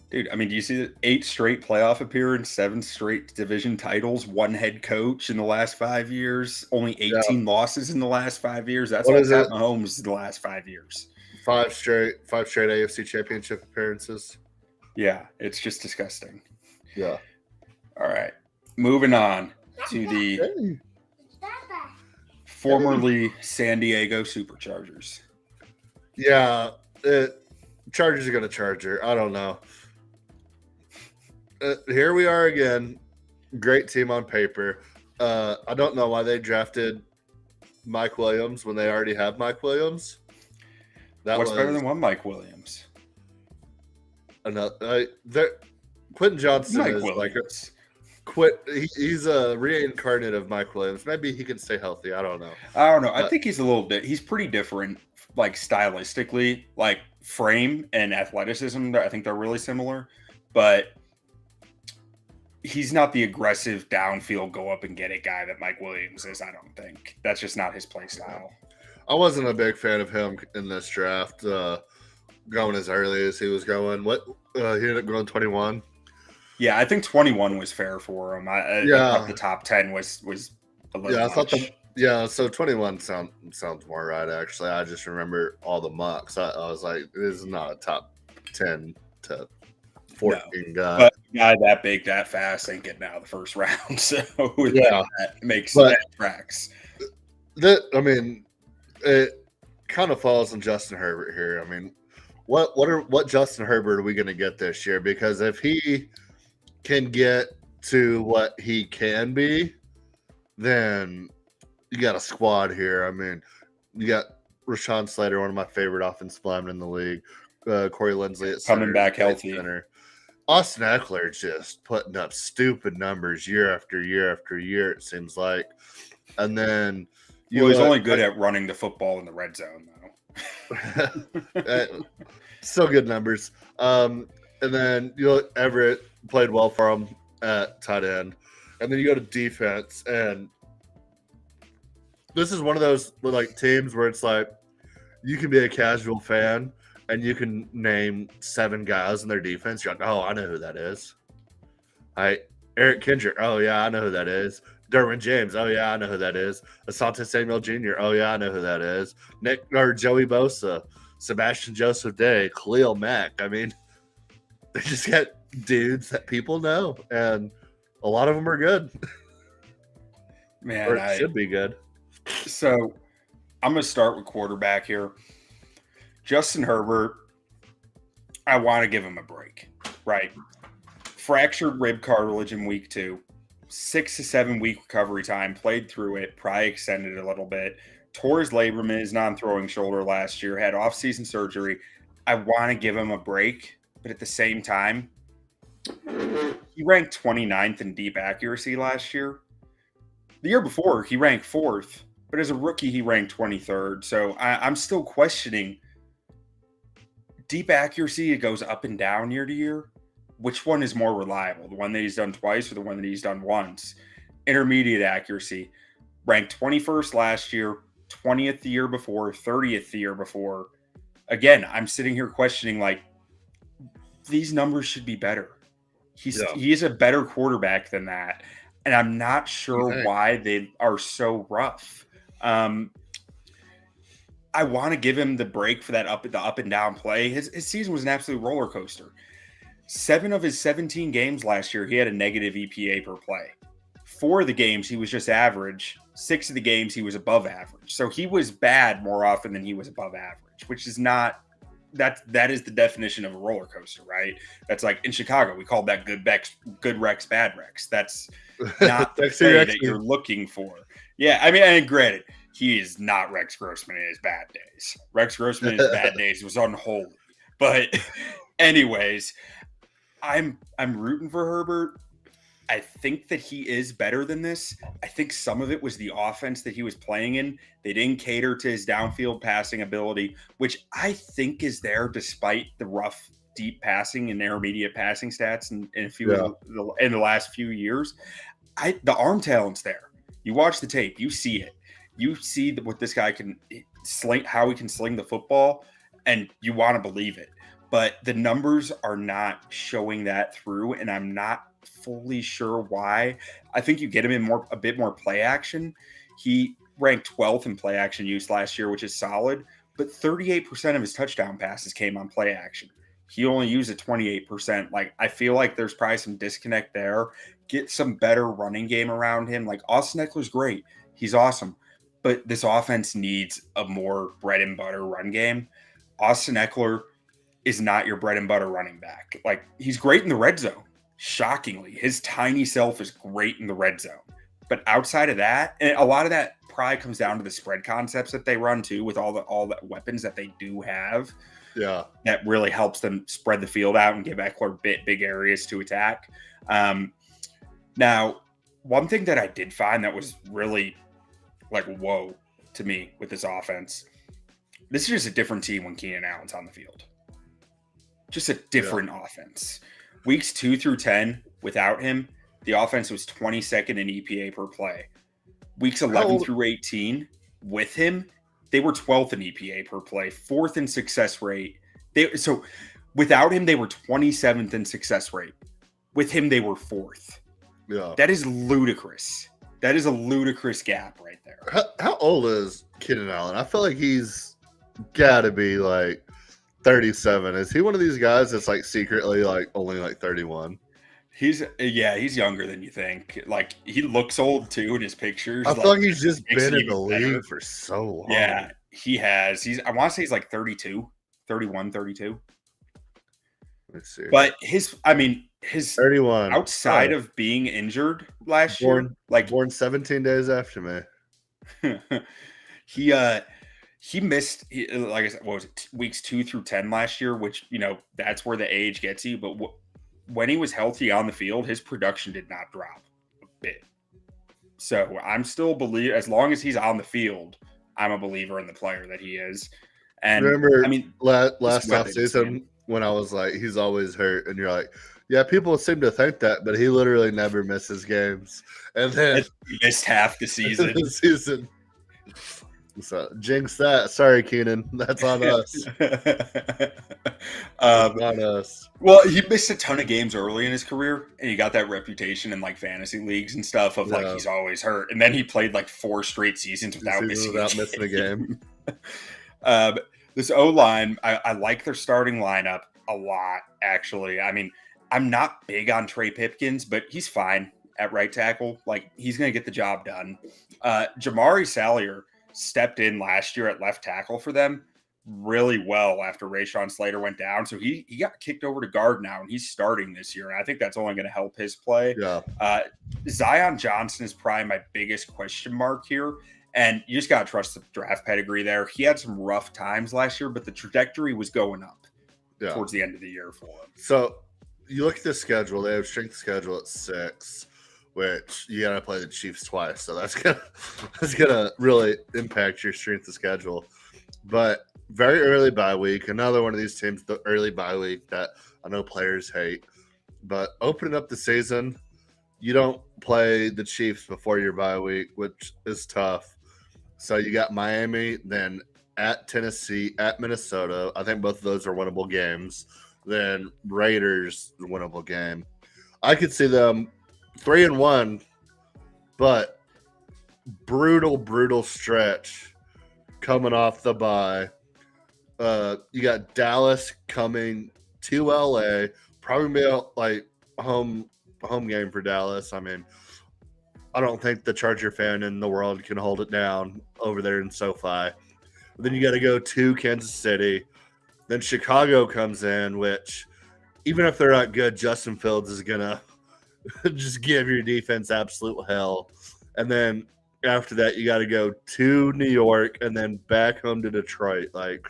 dude, I mean, do you see the 8 straight playoff appearance, 7 straight division titles, 1 head coach in the last 5 years, only 18 losses in the last 5 years? That's what Pat Mahomes in the last 5 years. 5 straight AFC Championship appearances. Yeah, it's just disgusting. Yeah. All right, moving on to the formerly San Diego Superchargers. Yeah, Chargers are going to Charger. I don't know. Here we are again. Great team on paper. I don't know why they drafted Mike Williams when they already have Mike Williams. What's better than one Mike Williams? Quentin Johnson Mike is Williams. He's a reincarnate of Mike Williams. Maybe he can stay healthy. I don't know. I think he's a little bit. He's pretty different, like stylistically, like frame and athleticism. I think they're really similar, but he's not the aggressive downfield go up and get it guy that Mike Williams is. I don't think that's just not his play style. I wasn't a big fan of him in this draft, going as early as he was going. He ended up going 21. Yeah, I think 21 was fair for him. I thought the top 10 was a little much. So 21 sounds more right, actually. I just remember all the mocks. I was like, this is not a top 10 to 14 guy. But a guy that big, that fast ain't getting out of the first round. So that makes that tracks. It kind of falls on Justin Herbert here. I mean, what Justin Herbert are we going to get this year? Because if he can get to what he can be, then you got a squad here. I mean, you got Rashawn Slater, one of my favorite offensive linemen in the league. Corey Linsley at coming back healthy. Center. Austin Eckler just putting up stupid numbers year after year after year, it seems like. And then he's only good at running the football in the red zone, though. Still good numbers. And then Everett played well for him at tight end. And then you go to defense, and this is one of those teams where it's like you can be a casual fan and you can name 7 guys in their defense. You're like, oh, I know who that is. Eric Kendrick. Oh yeah, I know who that is. Derwin James. Oh yeah, I know who that is. Asante Samuel Jr. Oh yeah, I know who that is. Joey Bosa, Sebastian Joseph Day, Khalil Mack. I mean, they just got dudes that people know, and a lot of them are good. Man, or it should be good. So I'm going to start with quarterback here. Justin Herbert, I want to give him a break, right? Fractured rib cartilage in week 2, 6 to 7 week recovery time, played through it, probably extended a little bit, tore his labrum in his non-throwing shoulder last year, had off-season surgery. I want to give him a break, but at the same time, he ranked 29th in deep accuracy last year. The year before, he ranked 4th, but as a rookie, he ranked 23rd. So I'm still questioning deep accuracy. It goes up and down year to year. Which one is more reliable? The one that he's done twice or the one that he's done once? Intermediate accuracy, ranked 21st last year, 20th the year before, 30th the year before. Again, I'm sitting here questioning, these numbers should be better. He is a better quarterback than that. And I'm not sure why they are so rough. I want to give him the break for the up and down play. His season was an absolute roller coaster. 7 of his 17 games last year, he had a negative EPA per play. 4 of the games, he was just average. 6 of the games, he was above average. So he was bad more often than he was above average, which is not – that is the definition of a roller coaster, right? That's like in Chicago, we called that good Rex, bad Rex. That's not the play that you're looking for. Yeah, I mean, and granted, he is not Rex Grossman in his bad days. Rex Grossman in his bad days was unholy. But anyways, I'm rooting for Herbert. I think that he is better than this. I think some of it was the offense that he was playing in. They didn't cater to his downfield passing ability, which I think is there despite the rough, deep passing and intermediate passing stats in the last few years. The arm talent's there. You watch the tape, you see it. You see what this guy can sling, how he can sling the football, and you want to believe it. But the numbers are not showing that through, and I'm not fully sure why. I think you get him in a bit more play action. He ranked 12th in play action use last year, which is solid, but 38% of his touchdown passes came on play action. He only used it 28%. I feel like there's probably some disconnect there. Get some better running game around him. Austin Eckler's great. He's awesome. But this offense needs a more bread and butter run game. Austin Eckler is not your bread and butter running back. He's great in the red zone. Shockingly, his tiny self is great in the red zone. But outside of that, and a lot of that probably comes down to the spread concepts that they run too, with all the weapons that they do have. Yeah, that really helps them spread the field out and give Eckler big areas to attack. Now, one thing that I did find that was really like, whoa, to me with this offense, this is just a different team when Keenan Allen's on the field. Just a different offense. Weeks 2 through 10, without him, the offense was 22nd in EPA per play. Weeks 11 through 18, with him, they were 12th in EPA per play, 4th in success rate. So without him, they were 27th in success rate. With him, they were 4th. Yeah. That is ludicrous. That is a ludicrous gap right there. How old is Keenan Allen? I feel like he's got to be like 37. Is he one of these guys that's like secretly like only like 31? He's younger than you think. Like, he looks old too in his pictures. I feel like he's just been in the league for so long. Yeah, he has. I want to say he's like 32, 31, 32. Let's see. But his 31 outside of being injured last year, like born 17 days after me. he missed, like I said, what was it, weeks 2 through 10 last year, which, that's where the age gets you. But when he was healthy on the field, his production did not drop a bit. So I'm still as long as he's on the field, I'm a believer in the player that he is. And remember, last offseason when I was like, he's always hurt, and you're like, yeah, people seem to think that, but he literally never misses games. And then he missed half the season. So jinx that. Sorry, Keenan. That's on us. On us. Well, he missed a ton of games early in his career, and he got that reputation in like fantasy leagues and stuff of like he's always hurt. And then he played like 4 straight seasons without missing a game. This O-line, I like their starting lineup a lot, actually. I mean, I'm not big on Trey Pipkins, but he's fine at right tackle. Like, he's going to get the job done. Jamari Salyer stepped in last year at left tackle for them really well after Rashawn Slater went down. So he got kicked over to guard now, and he's starting this year. And I think that's only going to help his play. Yeah. Zion Johnson is probably my biggest question mark here. And you just got to trust the draft pedigree there. He had some rough times last year, but the trajectory was going up towards the end of the year for him. So you look at the schedule. They have strength schedule at 6, which you got to play the Chiefs twice. So that's gonna really impact your strength of schedule. But very early bye week, another one of these teams, the early bye week that I know players hate. But opening up the season, you don't play the Chiefs before your bye week, which is tough. So you got Miami, then at Tennessee, at Minnesota. I think both of those are winnable games. Then Raiders, winnable game. I could see them 3-1, but brutal stretch coming off the bye. You got Dallas coming to LA, probably be like home game for Dallas. I mean, I don't think the Charger fan in the world can hold it down over there in SoFi. Then you got to go to Kansas City. Then Chicago comes in, which even if they're not good, Justin Fields is going to just give your defense absolute hell. And then after that, you got to go to New York and then back home to Detroit. Like,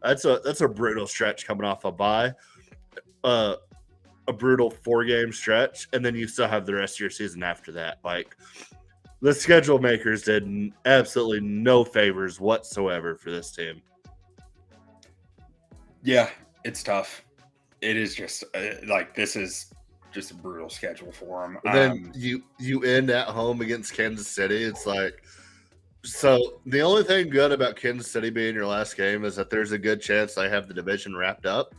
that's a brutal stretch coming off a bye. A brutal 4-game stretch, and then you still have the rest of your season after that. Like, the schedule makers did absolutely no favors whatsoever for this team. Yeah, it's tough. It is just this is just a brutal schedule for them. Then you end at home against Kansas City. It's like, so the only thing good about Kansas City being your last game is that there's a good chance they have the division wrapped up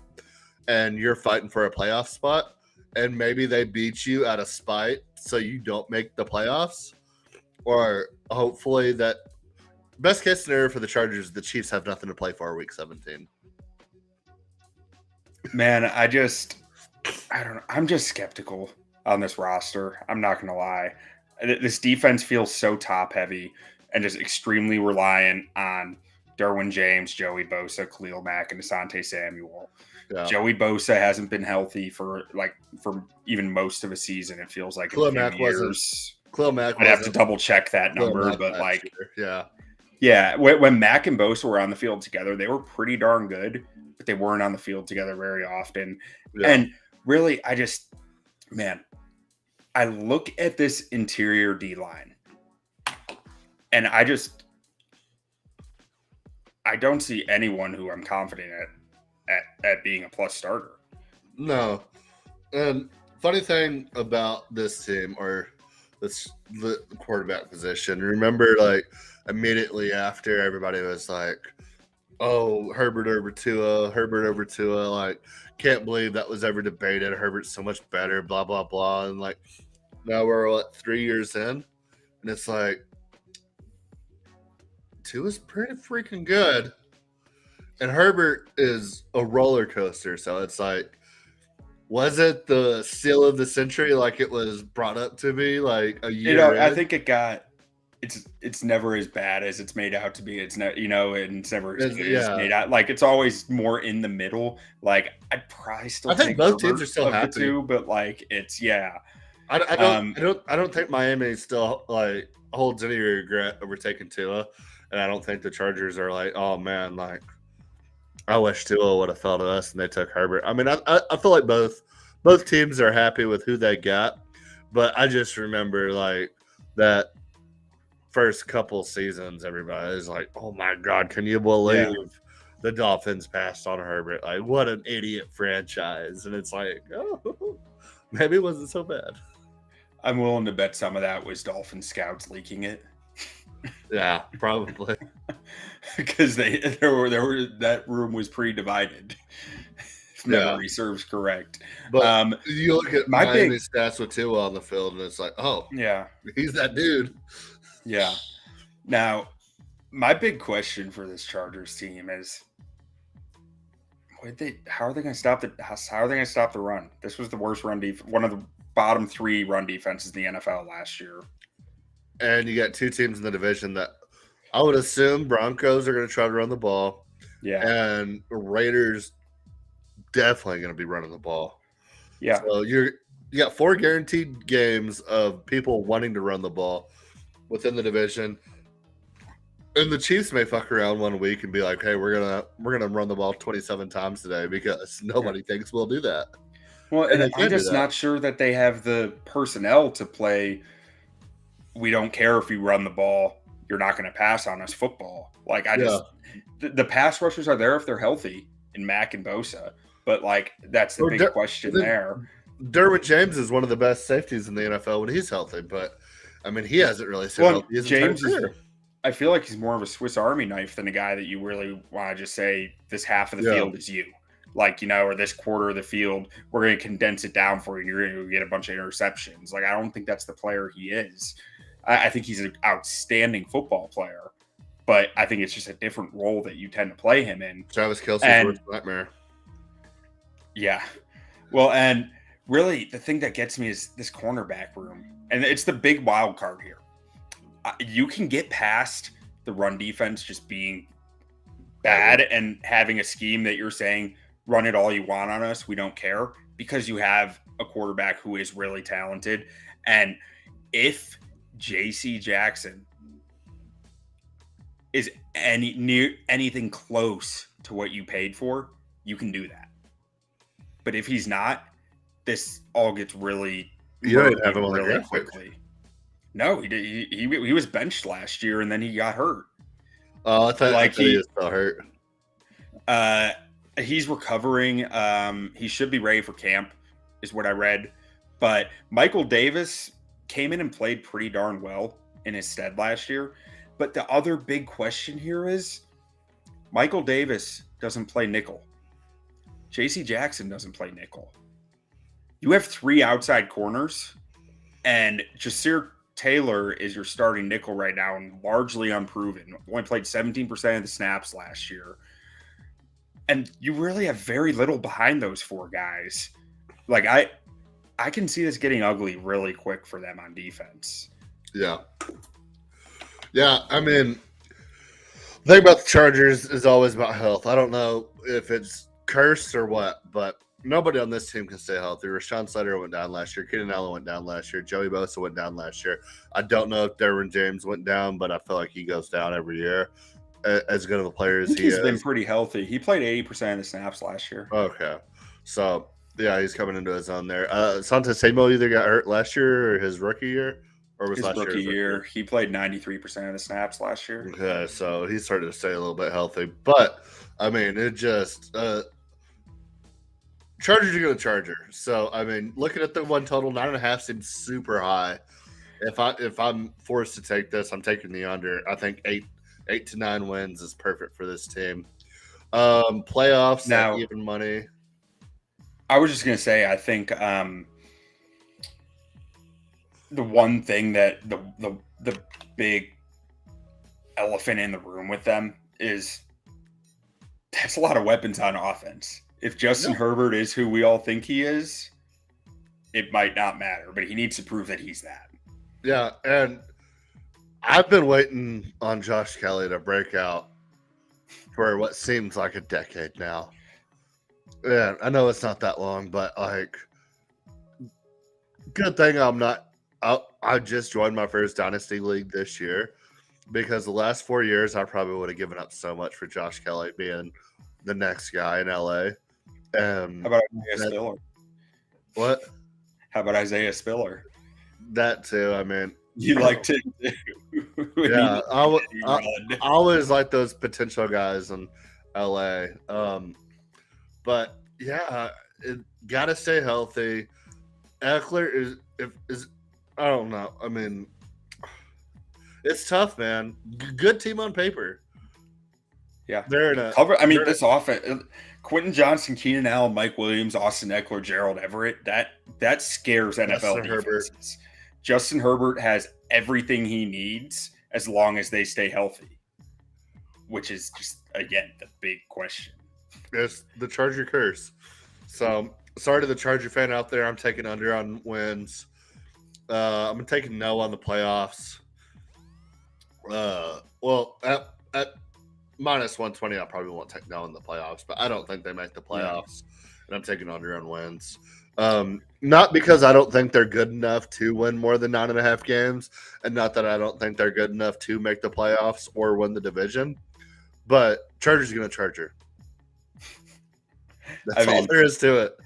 and you're fighting for a playoff spot, and maybe they beat you out of spite so you don't make the playoffs. Or hopefully that best case scenario for the Chargers, the Chiefs have nothing to play for week 17. Man, I don't know. I'm just skeptical on this roster. I'm not going to lie. This defense feels so top heavy and just extremely reliant on Derwin James, Joey Bosa, Khalil Mack, and Asante Samuel. Yeah. Joey Bosa hasn't been healthy for even most of a season. It feels like Khalil Mack I'd have to double check that number, but yeah. When Mack and Bosa were on the field together, they were pretty darn good, but they weren't on the field together very often. Yeah. And really, I look at this interior D line, and I don't see anyone who I'm confident at being a plus starter. No. And funny thing about this team or the quarterback position, remember, like, immediately after everybody was like, oh, Herbert over Tua, like, can't believe that was ever debated. Herbert's so much better, blah, blah, blah. And, like, now we're, 3 years in, and it's like, Tua's pretty freaking good. And Herbert is a roller coaster. So it's like, was it the steal of the century like it was brought up to be like a year in? I think it's never as bad as it's made out to be. It's not, and it's never as good as made out. Like, it's always more in the middle. Like, I'd probably still I think take both teams Herbert are still of the happy. two, but like, it's I don't think Miami still like holds any regret over taking Tua, and I don't think the Chargers are like, oh man, like, I wish Tua would have fell to us and they took Herbert. I mean, I feel like both teams are happy with who they got, but I just remember like that first couple seasons, everybody is like, oh my God, can you believe the Dolphins passed on Herbert? Like, what an idiot franchise. And it's like, oh, maybe it wasn't so bad. I'm willing to bet some of that was Dolphin scouts leaking it. Yeah, probably. Because that room was pretty divided. If memory serves correct. But you look at my Miami stats with Tua on the field, and it's like, oh, yeah, he's that dude. Yeah. Now, my big question for this Chargers team is, how are they going to stop the run? This was the worst run defense, one of the bottom 3 run defenses in the NFL last year. And you got 2 teams in the division that I would assume Broncos are going to try to run the ball. Yeah. And Raiders definitely going to be running the ball. Yeah. So you got 4 guaranteed games of people wanting to run the ball within the division. And the Chiefs may fuck around one week and be like, hey, we're gonna run the ball 27 times today because nobody thinks we'll do that. Well, and I'm just not sure that they have the personnel to play. We don't care if you run the ball. You're not going to pass on us football. Like, the pass rushers are there if they're healthy in Mack and Bosa. But, like, that's the big question there. Derwin James is one of the best safeties in the NFL when he's healthy. But, I mean, he hasn't really stayed healthy. James I feel like he's more of a Swiss Army knife than a guy that you really want to just say this half of the field is you. Like, or this quarter of the field, we're going to condense it down for you and you're going to get a bunch of interceptions. Like, I don't think that's the player he is. I think he's an outstanding football player, but I think it's just a different role that you tend to play him in. Travis Kelce's worst nightmare. Yeah. Well, and really the thing that gets me is this cornerback room. And it's the big wild card here. You can get past the run defense just being bad and having a scheme that you're saying, run it all you want on us, we don't care, because you have a quarterback who is really talented. And if J.C. Jackson is anything close to what you paid for, you can do that. But if he's not, this all gets really quickly. No, he did. He was benched last year and then he got hurt. Oh, I thought he was still hurt. He's recovering. He should be ready for camp, is what I read. But Michael Davis came in and played pretty darn well in his stead last year. But the other big question here is Michael Davis doesn't play nickel. J.C. Jackson doesn't play nickel. You have 3 outside corners, and Jasir Taylor is your starting nickel right now and largely unproven. Only played 17% of the snaps last year. And you really have very little behind those 4 guys. Like, I can see this getting ugly really quick for them on defense. Yeah. Yeah, I mean, the thing about the Chargers is always about health. I don't know if it's cursed or what, but nobody on this team can stay healthy. Rashawn Slater went down last year. Keenan Allen went down last year. Joey Bosa went down last year. I don't know if Derwin James went down, but I feel like he goes down every year. As good of a player as he is. He's been pretty healthy. He played 80% of the snaps last year. Okay. So, Yeah, he's coming into his own there. Santa Samuel either got hurt last year or his rookie year, or was His last rookie year? year, he played 93% of the snaps last year. Okay, so he started to stay a little bit healthy. But, I mean, it just Chargers are going to Charger. So, I mean, looking at the one total, 9.5 seems super high. If I'm forced to take this, I'm taking the under. I think 8 to 9 wins is perfect for this team. Playoffs Now- at even money. I was just gonna say, I think the one thing that the big elephant in the room with them is that's a lot of weapons on offense. If Justin Herbert is who we all think he is, it might not matter, but he needs to prove that he's that. Yeah, and I've been waiting on Josh Kelly to break out for what seems like a decade now. Yeah, I know it's not that long, but like, good thing I'm not. I just joined my first dynasty league this year because the last 4 years I probably would have given up so much for Josh Kelly being the next guy in LA. How about Isaiah Spiller? What? How about Isaiah Spiller? That too. I mean, You liked him too. yeah, I always like those potential guys in LA. But yeah, it gotta stay healthy. Eckler is I don't know. I mean, it's tough, man. Good team on paper. Yeah, They're in a cover. I mean, this offense: Quentin Johnson, Keenan Allen, Mike Williams, Austin Eckler, Gerald Everett. That scares NFL defenses. Justin Herbert has everything he needs as long as they stay healthy, which is just again the big question. It's the Charger curse. So sorry to the Charger fan out there. I'm taking under on wins. I'm taking no on the playoffs. Well, at minus 120, I probably won't take no in the playoffs, but I don't think they make the playoffs. And I'm taking under on wins. Not because I don't think they're good enough to win more than 9.5 games, and not that I don't think they're good enough to make the playoffs or win the division, but Chargers are going to Charger. That's all there is to it.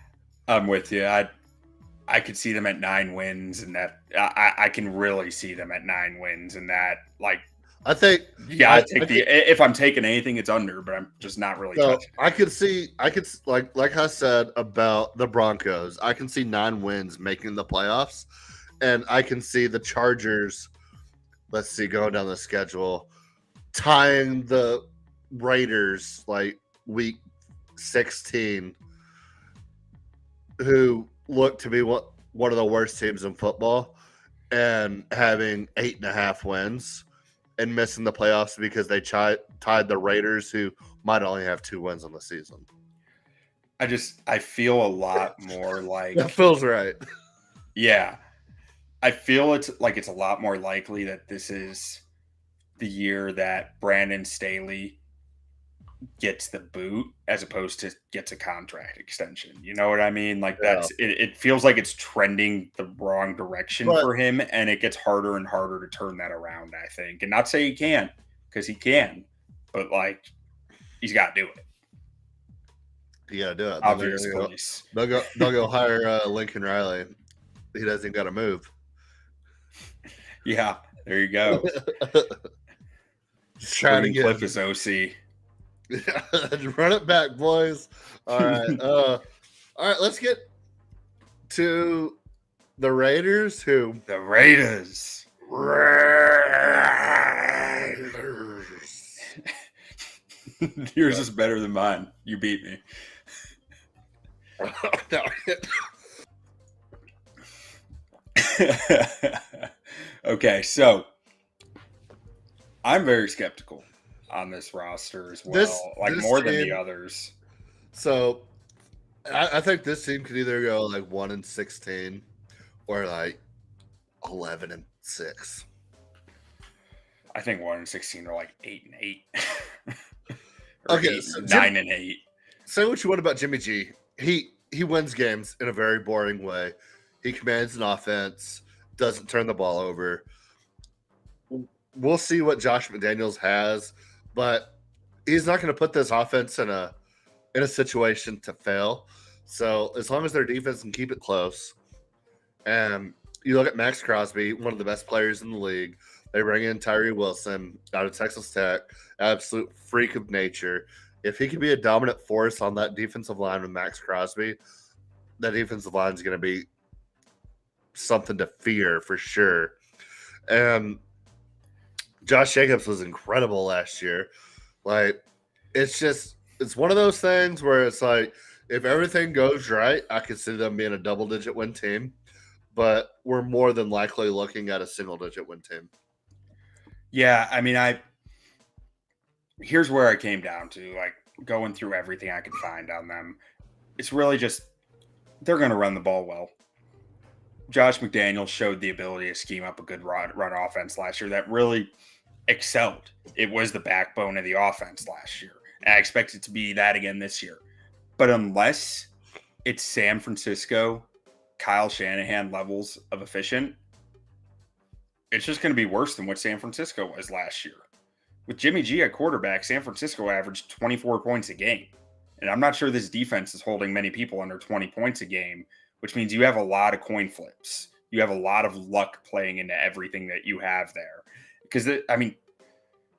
I'm with you. I could see them at 9 wins, and that I can really see them at 9 wins, and that like I think if I'm taking anything, it's under, but I'm just not really touching it. I could like I said about the Broncos, I can see 9 wins making the playoffs, and I can see the Chargers, let's see, going down the schedule, tying the Raiders like week 16, who look to be one of the worst teams in football, and having 8.5 wins and missing the playoffs because they tied the Raiders, who might only have 2 wins on the season. I feel a lot more like that feels right. Yeah. I feel it's a lot more likely that this is the year that Brandon Staley gets the boot as opposed to gets a contract extension. You know what I mean? Like it feels like it's trending the wrong direction for him, and it gets harder and harder to turn that around, I think. And not say he can't, because he can, but like he's got to do it. You got to do it. Obvious police. They'll go hire Lincoln Riley. He doesn't got to move. Yeah, there you go. Trying to get Cliff his OC. Run it back, boys. All right. All right, let's get to the Raiders. The Raiders. Yours is better than mine. You beat me. Okay, so I'm very skeptical on this roster as well, this more than the others. So I think this team could either go like 1-16 or like 11-6. I think 1-16 or like 8-8. Okay, 9-8. Say what you want about Jimmy G. He wins games in a very boring way. He commands an offense, doesn't turn the ball over. We'll see what Josh McDaniels has, but he's not going to put this offense in a situation to fail. So as long as their defense can keep it close, and you look at Max Crosby, one of the best players in the league. They bring in Tyree Wilson out of Texas Tech, absolute freak of nature. If he can be a dominant force on that defensive line with Max Crosby, that defensive line is going to be something to fear for sure. And Josh Jacobs was incredible last year. Like, it's one of those things where it's like, if everything goes right, I could see them being a double-digit win team, but we're more than likely looking at a single-digit win team. Yeah, I mean, here's where I came down to, like, going through everything I could find on them. It's really just they're going to run the ball well. Josh McDaniels showed the ability to scheme up a good run offense last year that really excelled. It was the backbone of the offense last year. And I expect it to be that again this year. But unless it's San Francisco, Kyle Shanahan levels of efficient, it's just going to be worse than what San Francisco was last year. With Jimmy G at quarterback, San Francisco averaged 24 points a game. And I'm not sure this defense is holding many people under 20 points a game, which means you have a lot of coin flips. You have a lot of luck playing into everything that you have there. Because,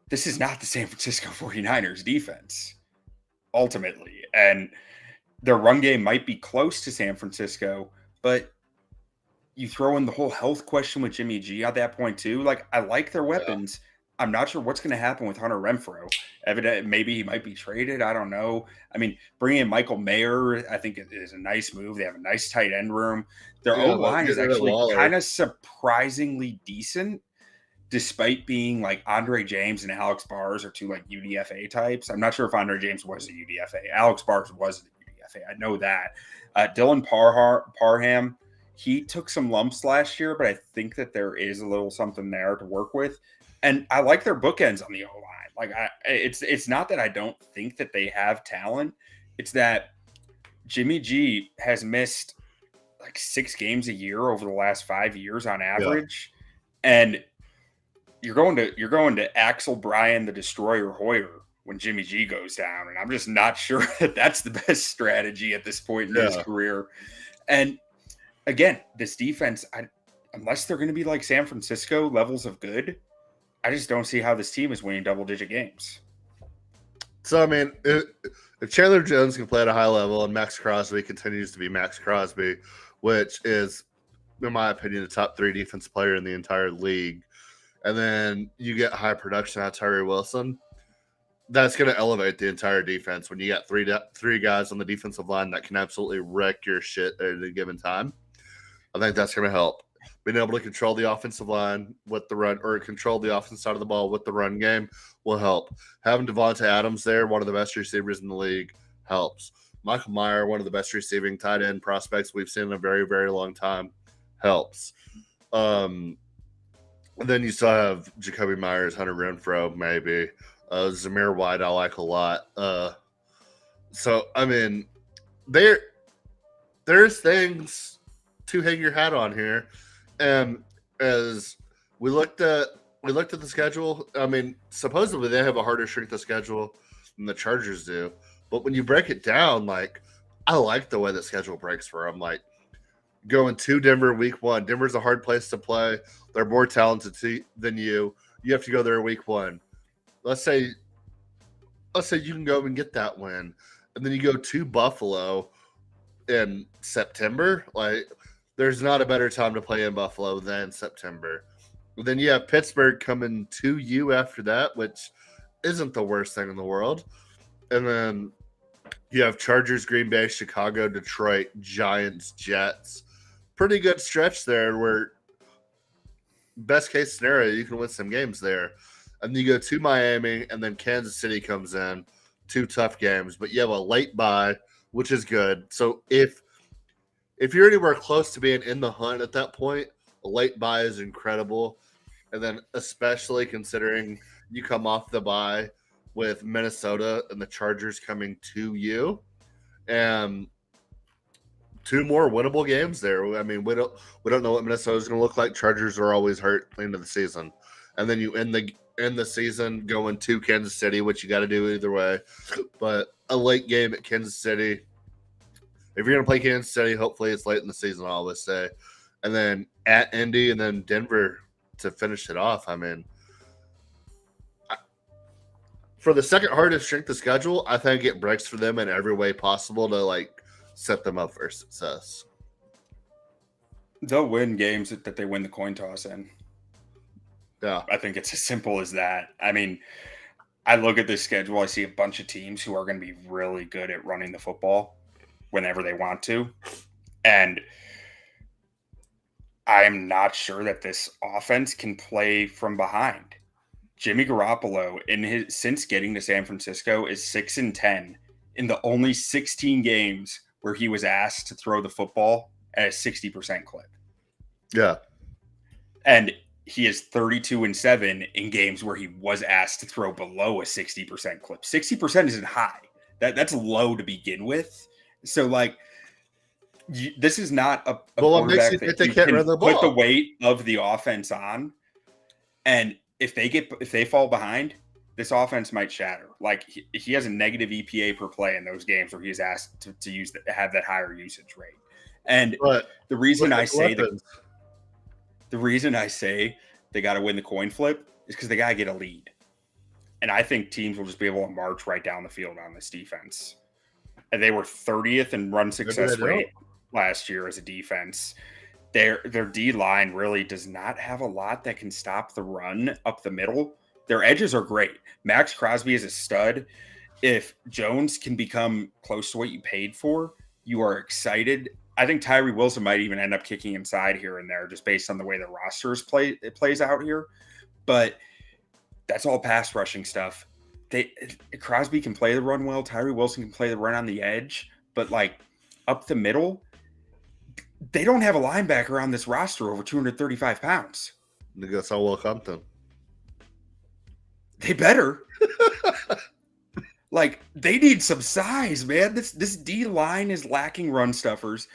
this is not the San Francisco 49ers defense, ultimately. And their run game might be close to San Francisco, but you throw in the whole health question with Jimmy G at that point, too. Like, I like their weapons. Yeah. I'm not sure what's going to happen with Hunter Renfrow. Maybe he might be traded. I don't know. I mean, bringing in Michael Mayer, I think is a nice move. They have a nice tight end room. Their O-line is actually kind of surprisingly decent, despite being like Andre James and Alex Bars are two like UDFA types. I'm not sure if Andre James was a UDFA. Alex Bars wasn't a UDFA. I know that. Dylan Parham, he took some lumps last year, but I think that there is a little something there to work with. And I like their bookends on the O-line. Like, it's not that I don't think that they have talent. It's that Jimmy G has missed like 6 games a year over the last 5 years on average. Yeah. And you're going to Axel Bryan, the Destroyer Hoyer, when Jimmy G goes down. And I'm just not sure that that's the best strategy at this point in his career. And again, this defense, unless they're going to be like San Francisco levels of good, I just don't see how this team is winning double-digit games. So, I mean, if Chandler Jones can play at a high level and Max Crosby continues to be Max Crosby, which is, in my opinion, the top 3 defensive player in the entire league, and then you get high production out of Tyree Wilson, that's going to elevate the entire defense when you got three guys on the defensive line that can absolutely wreck your shit at any given time. I think that's going to help. Being able to control the offensive line with the run, or control the offensive side of the ball with the run game, will help. Having Devontae Adams there, one of the best receivers in the league, helps. Michael Mayer, one of the best receiving tight end prospects we've seen in a very, very long time, helps. And then you still have Jacoby Myers, Hunter Renfrow, maybe. Zamir White, I like a lot. So, I mean, there's things to hang your hat on here. And as we looked at the schedule, I mean, supposedly they have a harder strength of schedule than the Chargers do. But when you break it down, like, I like the way the schedule breaks for them. Like, going to Denver week 1. Denver's a hard place to play. They're more talented than you. You have to go there week 1. Let's say you can go and get that win. And then you go to Buffalo in September. Like, there's not a better time to play in Buffalo than September. Then you have Pittsburgh coming to you after that, which isn't the worst thing in the world. And then you have Chargers, Green Bay, Chicago, Detroit, Giants, Jets. Pretty good stretch there where best case scenario, you can win some games there. And then you go to Miami, and then Kansas City comes in. 2 tough games, but you have a late bye, which is good. So if you're anywhere close to being in the hunt at that point, a late bye is incredible. And then especially considering you come off the bye with Minnesota and the Chargers coming to you, and 2 more winnable games there. I mean, we don't know what Minnesota's going to look like. Chargers are always hurt at the end of the season. And then you end the season going to Kansas City, which you got to do either way. But a late game at Kansas City, if you're going to play Kansas City, hopefully it's late in the season, I always say. And then at Indy and then Denver to finish it off. I mean, for the second hardest strength of schedule, I think it breaks for them in every way possible to like set them up for success. They'll win games that they win the coin toss in. Yeah. I think it's as simple as that. I mean, I look at this schedule, I see a bunch of teams who are going to be really good at running the football whenever they want to. And I am not sure that this offense can play from behind. Jimmy Garoppolo, since getting to San Francisco, is 6-10 in the only 16 games where he was asked to throw the football at a 60% clip. Yeah. And he is 32-7 in games where he was asked to throw below a 60% clip. 60% isn't high. That's low to begin with. So, like, this is not a quarterback that they can't run the ball. Put the weight of the offense on. And if they fall behind, this offense might shatter. Like, he has a negative EPA per play in those games where he's asked to have that higher usage rate. And the reason I say they got to win the coin flip is because they got to get a lead. And I think teams will just be able to march right down the field on this defense. And they were 30th in run success rate last year as a defense. Their D line really does not have a lot that can stop the run up the middle. Their edges are great. Max Crosby is a stud. If Jones can become close to what you paid for, you are excited. I think Tyree Wilson might even end up kicking inside here and there just based on the way the rosters plays out here. But that's all pass rushing stuff. Crosby can play the run well. Tyree Wilson can play the run on the edge. But, like, up the middle, they don't have a linebacker on this roster over 235 pounds. I guess I will come to. They better. Like, they need some size, man. This D line is lacking run stuffers.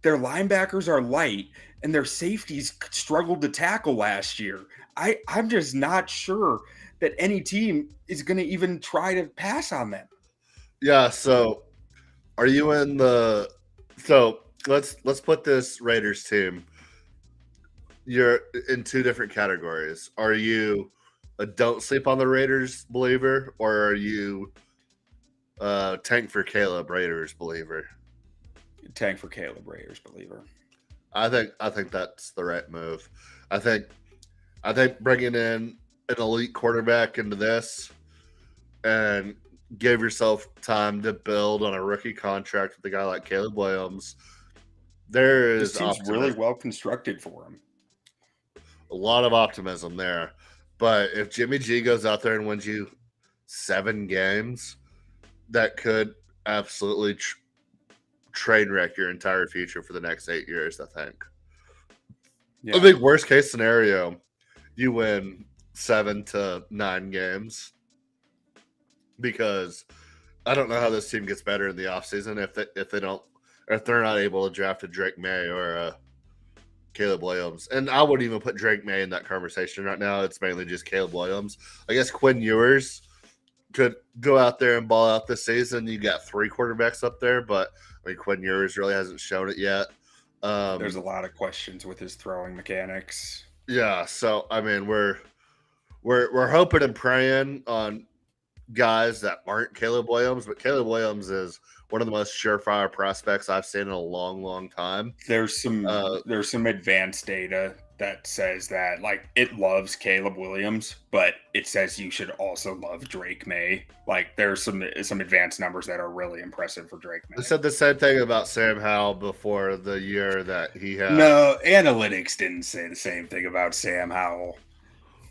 Their linebackers are light, and their safeties struggled to tackle last year. I'm just not sure that any team is going to even try to pass on them. Yeah. So, are you in the? So let's put this Raiders team. You're in two different categories. Are you a don't sleep on the Raiders believer, or are you tank for Caleb Raiders believer? Tank for Caleb Raiders believer. I think that's the right move. I think bringing in an elite quarterback into this and give yourself time to build on a rookie contract with a guy like Caleb Williams. This seems really well constructed for him. A lot of optimism there. But if Jimmy G goes out there and wins you 7 games, that could absolutely train wreck your entire future for the next 8 years, I think. Yeah. I think worst case scenario, you win 7 to 9 games, because I don't know how this team gets better in the offseason if they're not able to draft a Drake May or a Caleb Williams. And I wouldn't even put Drake May in that conversation right now. It's mainly just Caleb Williams. I guess Quinn Ewers could go out there and ball out this season. You got 3 quarterbacks up there, but I mean, Quinn Ewers really hasn't shown it yet. There's a lot of questions with his throwing mechanics. Yeah, so I mean, we're hoping and praying on guys that aren't Caleb Williams, but Caleb Williams is one of the most surefire prospects I've seen in a long, long time. There's some advanced data that says that, like, it loves Caleb Williams, but it says you should also love Drake May. Like, there's some advanced numbers that are really impressive for Drake May. They said the same thing about Sam Howell before the year that he had. No, analytics didn't say the same thing about Sam Howell.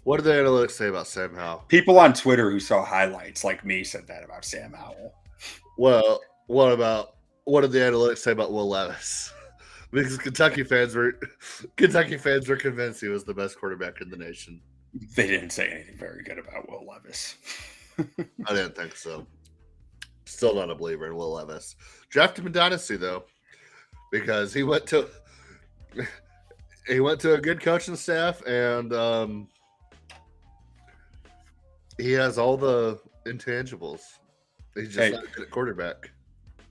What did the analytics say about Sam Howell? People on Twitter who saw highlights like me said that about Sam Howell. Well, what did the analytics say about Will Levis? Because Kentucky fans were convinced he was the best quarterback in the nation. They didn't say anything very good about Will Levis. I didn't think so. Still not a believer in Will Levis. Drafted him in Dynasty though, because he went to a good coaching staff, and he has all the intangibles. He's just not a good quarterback.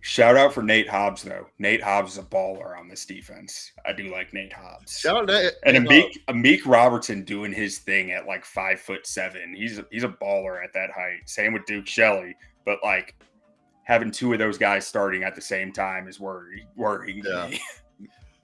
Shout out for Nate Hobbs, though. Nate Hobbs is a baller on this defense. I do like Nate Hobbs. Shout out Nate. And Amik Robertson doing his thing at like 5'7". He's a baller at that height. Same with Duke Shelley. But like having two of those guys starting at the same time is worrying to me.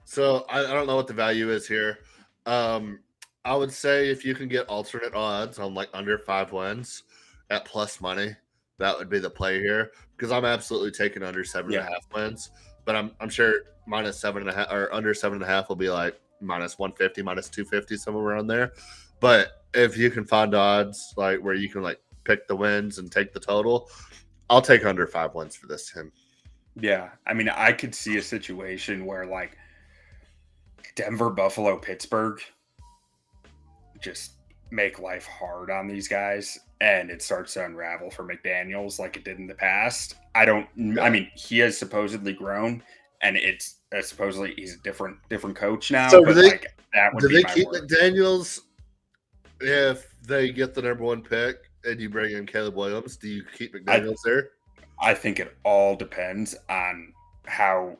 So I don't know what the value is here. I would say if you can get alternate odds on like under 5 wins at plus money, that would be the play here, because I'm absolutely taking under 7.5 wins. But I'm sure minus 7.5 or under 7.5 will be like minus 150, minus 250, somewhere around there. But if you can find odds like where you can like pick the wins and take the total, I'll take under 5 wins for this team. Yeah, I mean, I could see a situation where like Denver, Buffalo, Pittsburgh just make life hard on these guys, and it starts to unravel for McDaniels like it did in the past. I mean, he has supposedly grown, and it's supposedly he's a different coach now. So but that would do be they keep McDaniels if they get the number 1 pick and you bring in Caleb Williams? Do you keep McDaniels there? I think it all depends on how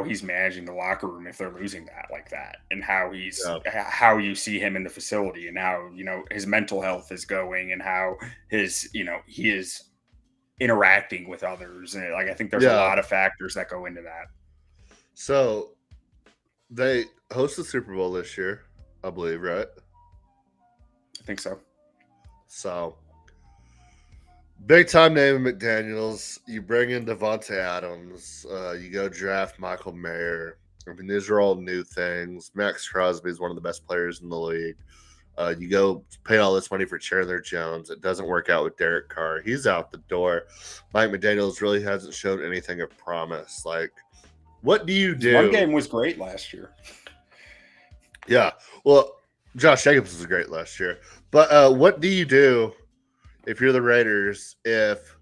he's managing the locker room if they're losing that like that, and how you see him in the facility, and how his mental health is going, and how his he is interacting with others, and like I think there's a lot of factors that go into that. So they host the Super Bowl this year, I believe, right? I think so. So big time name McDaniels. You bring in Devontae Adams. You go draft Michael Mayer. I mean, these are all new things. Max Crosby is one of the best players in the league. You go pay all this money for Chandler Jones. It doesn't work out with Derek Carr. He's out the door. Mike McDaniels really hasn't showed anything of promise. Like, what do you do? One game was great last year. Yeah. Well, Josh Jacobs was great last year. But what do you do if you're the Raiders, if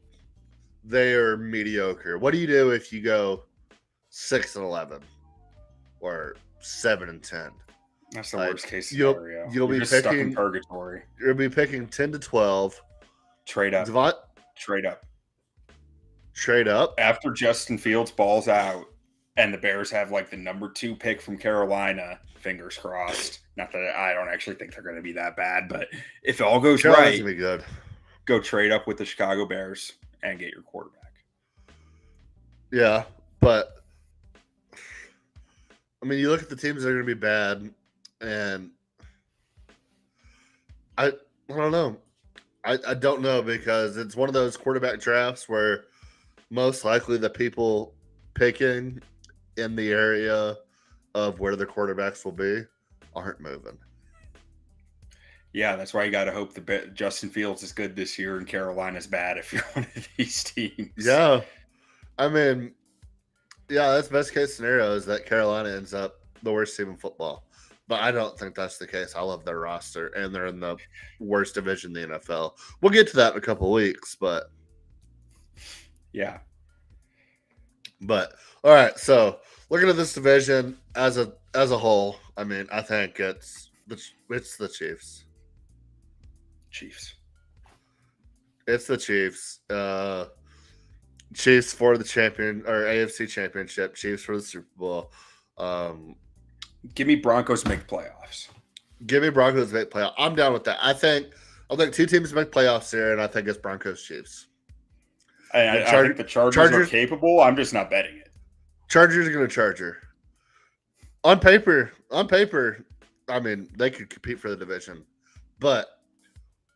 they are mediocre? What do you do if you go 6-11 or 7-10? That's the worst case scenario. You'll be just stuck in picking purgatory. You'll be picking 10-12. Trade up. Trade up. Trade up. After Justin Fields balls out and the Bears have like the number 2 pick from Carolina, fingers crossed. Not that I don't actually think they're going to be that bad, but if it all goes right, gonna be good. Go trade up with the Chicago Bears and get your quarterback. Yeah, but I mean, you look at the teams that are going to be bad, and I don't know. I don't know, because it's one of those quarterback drafts where most likely the people picking in the area of where the quarterbacks will be aren't moving. Yeah, that's why you got to hope that Justin Fields is good this year and Carolina's bad if you're one of these teams. Yeah. I mean, that's best case scenario is that Carolina ends up the worst team in football. But I don't think that's the case. I love their roster, and they're in the worst division in the NFL. We'll get to that in a couple of weeks, but yeah. But all right, so looking at this division as a whole, I mean, I think it's the Chiefs. It's the Chiefs. Chiefs for the AFC Championship. Chiefs for the Super Bowl. Give me Broncos make playoffs. Give me Broncos make playoffs. I'm down with that. I think 2 teams make playoffs here, and I think it's Broncos Chiefs. I think the Chargers are capable. I'm just not betting it. Chargers are going to Charger. On paper, I mean, they could compete for the division, but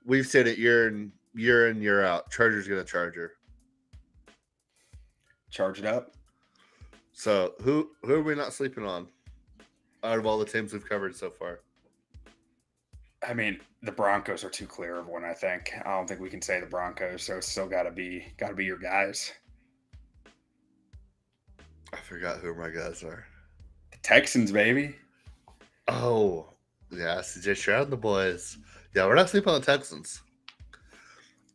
we've seen it year in, year out. Chargers going to Charger. Charge it up. So who are we not sleeping on out of all the teams we've covered so far? I mean, the Broncos are too clear of one, I think. I don't think we can say the Broncos, so it's still gotta be your guys. I forgot who my guys are. The Texans, baby. Oh, yeah, CJ Stroud and the boys. Yeah, we're not sleeping on the Texans.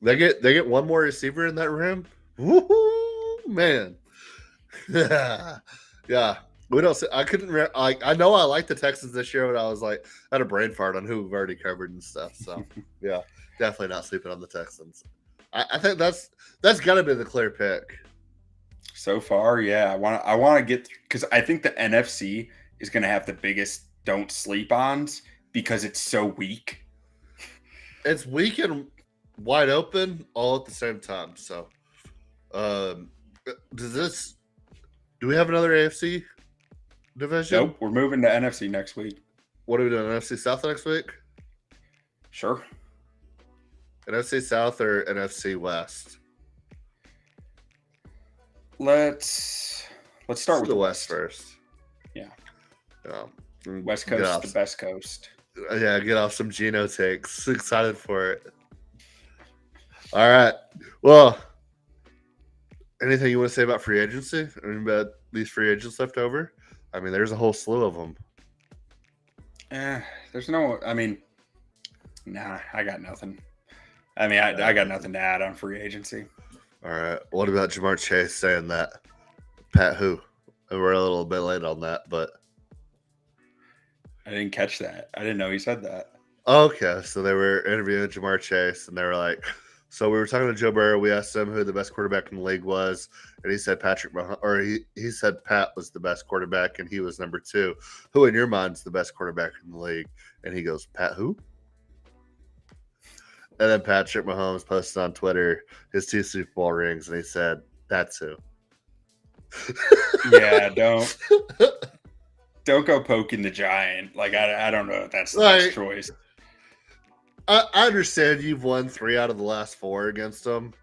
They get one more receiver in that room. Woohoo, man. Yeah. We don't. I couldn't. I know I like the Texans this year, but I was like, I had a brain fart on who we've already covered and stuff. So, yeah, definitely not sleeping on the Texans. I think that's got to be the clear pick. So far, yeah. I want to get because I think the NFC is going to have the biggest don't sleep ons because it's so weak. It's weak and wide open all at the same time. So, um, do we have another AFC division? Nope, we're moving to NFC next week. What are we doing? NFC South next week? Sure. NFC South or NFC West? Let's start with the the West West first. Yeah. Get West Coast, off- the best coast. Yeah, get off some Geno takes. Excited for it. All right. Well, anything you want to say about free agency? I mean, about these free agents left over? I mean, there's a whole slew of them. There's no. I mean, nah. I got nothing. I mean, I got nothing to add on free agency. All right. What about Jamar Chase saying that? Pat who? We're a little bit late on that, but I didn't catch that. I didn't know he said that. okay. So they were interviewing Jamar Chase, and they were like, so we were talking to Joe Burrow. We asked him who the best quarterback in the league was, and he said Patrick Mahomes, or he said Pat was the best quarterback, and he was number 2. Who in your mind's the best quarterback in the league? And he goes, Pat who? And then Patrick Mahomes posted on Twitter his 2 Super Bowl rings, and he said, "That's who." Yeah, don't go poking the giant. Like I don't know if that's the best choice. I understand you've won 3 out of the last 4 against them,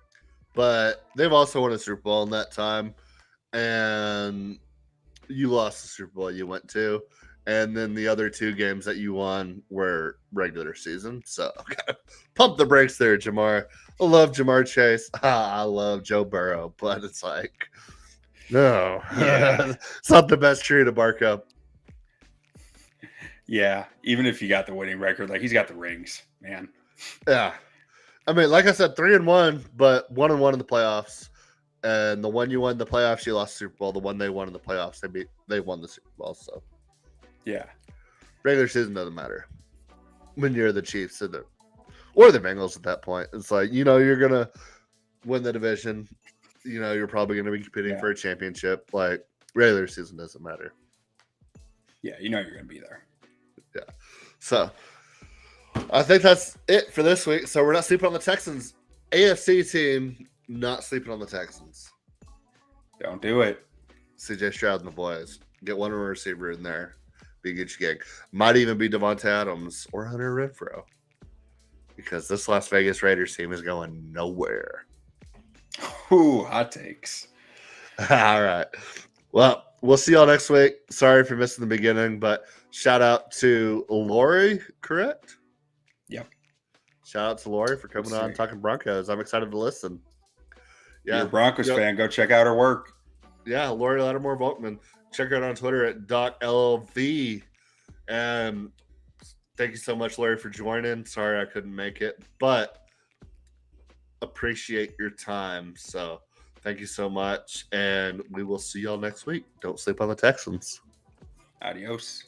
but they've also won a Super Bowl in that time, and you lost the Super Bowl you went to, and then the other 2 games that you won were regular season. So pump the brakes there, Jamar. I love Jamar Chase. I love Joe Burrow, but it's like, no, Yeah. It's not the best tree to bark up. Yeah, even if you got the winning record, like he's got the rings, man. Yeah. I mean, like I said, 3-1, but 1-1 in the playoffs. And the one you won the playoffs, you lost the Super Bowl. The one they won in the playoffs, they won the Super Bowl. So Yeah. regular season doesn't matter when you're the Chiefs or the Bengals at that point. It's like, you're gonna win the division. You're probably gonna be competing for a championship. Like regular season doesn't matter. Yeah, you're gonna be there. Yeah. So I think that's it for this week. So we're not sleeping on the Texans. AFC team not sleeping on the Texans. Don't do it. CJ Stroud and the boys. Get one receiver in there. Be a good gig. Might even be Devonta Adams or Hunter Renfrow. Because this Las Vegas Raiders team is going nowhere. Ooh, hot takes. All right. Well, we'll see y'all next week. Sorry for missing the beginning, but shout out to Laurie, correct? Yep. Shout out to Laurie for coming on talking Broncos. I'm excited to listen. Yeah. You're a Broncos fan. Go check out her work. Yeah, Laurie Lattimore-Volkmann. Check her out on Twitter at DocLV. And thank you so much, Laurie, for joining. Sorry I couldn't make it, but appreciate your time. So thank you so much. And we will see y'all next week. Don't sleep on the Texans. Adios.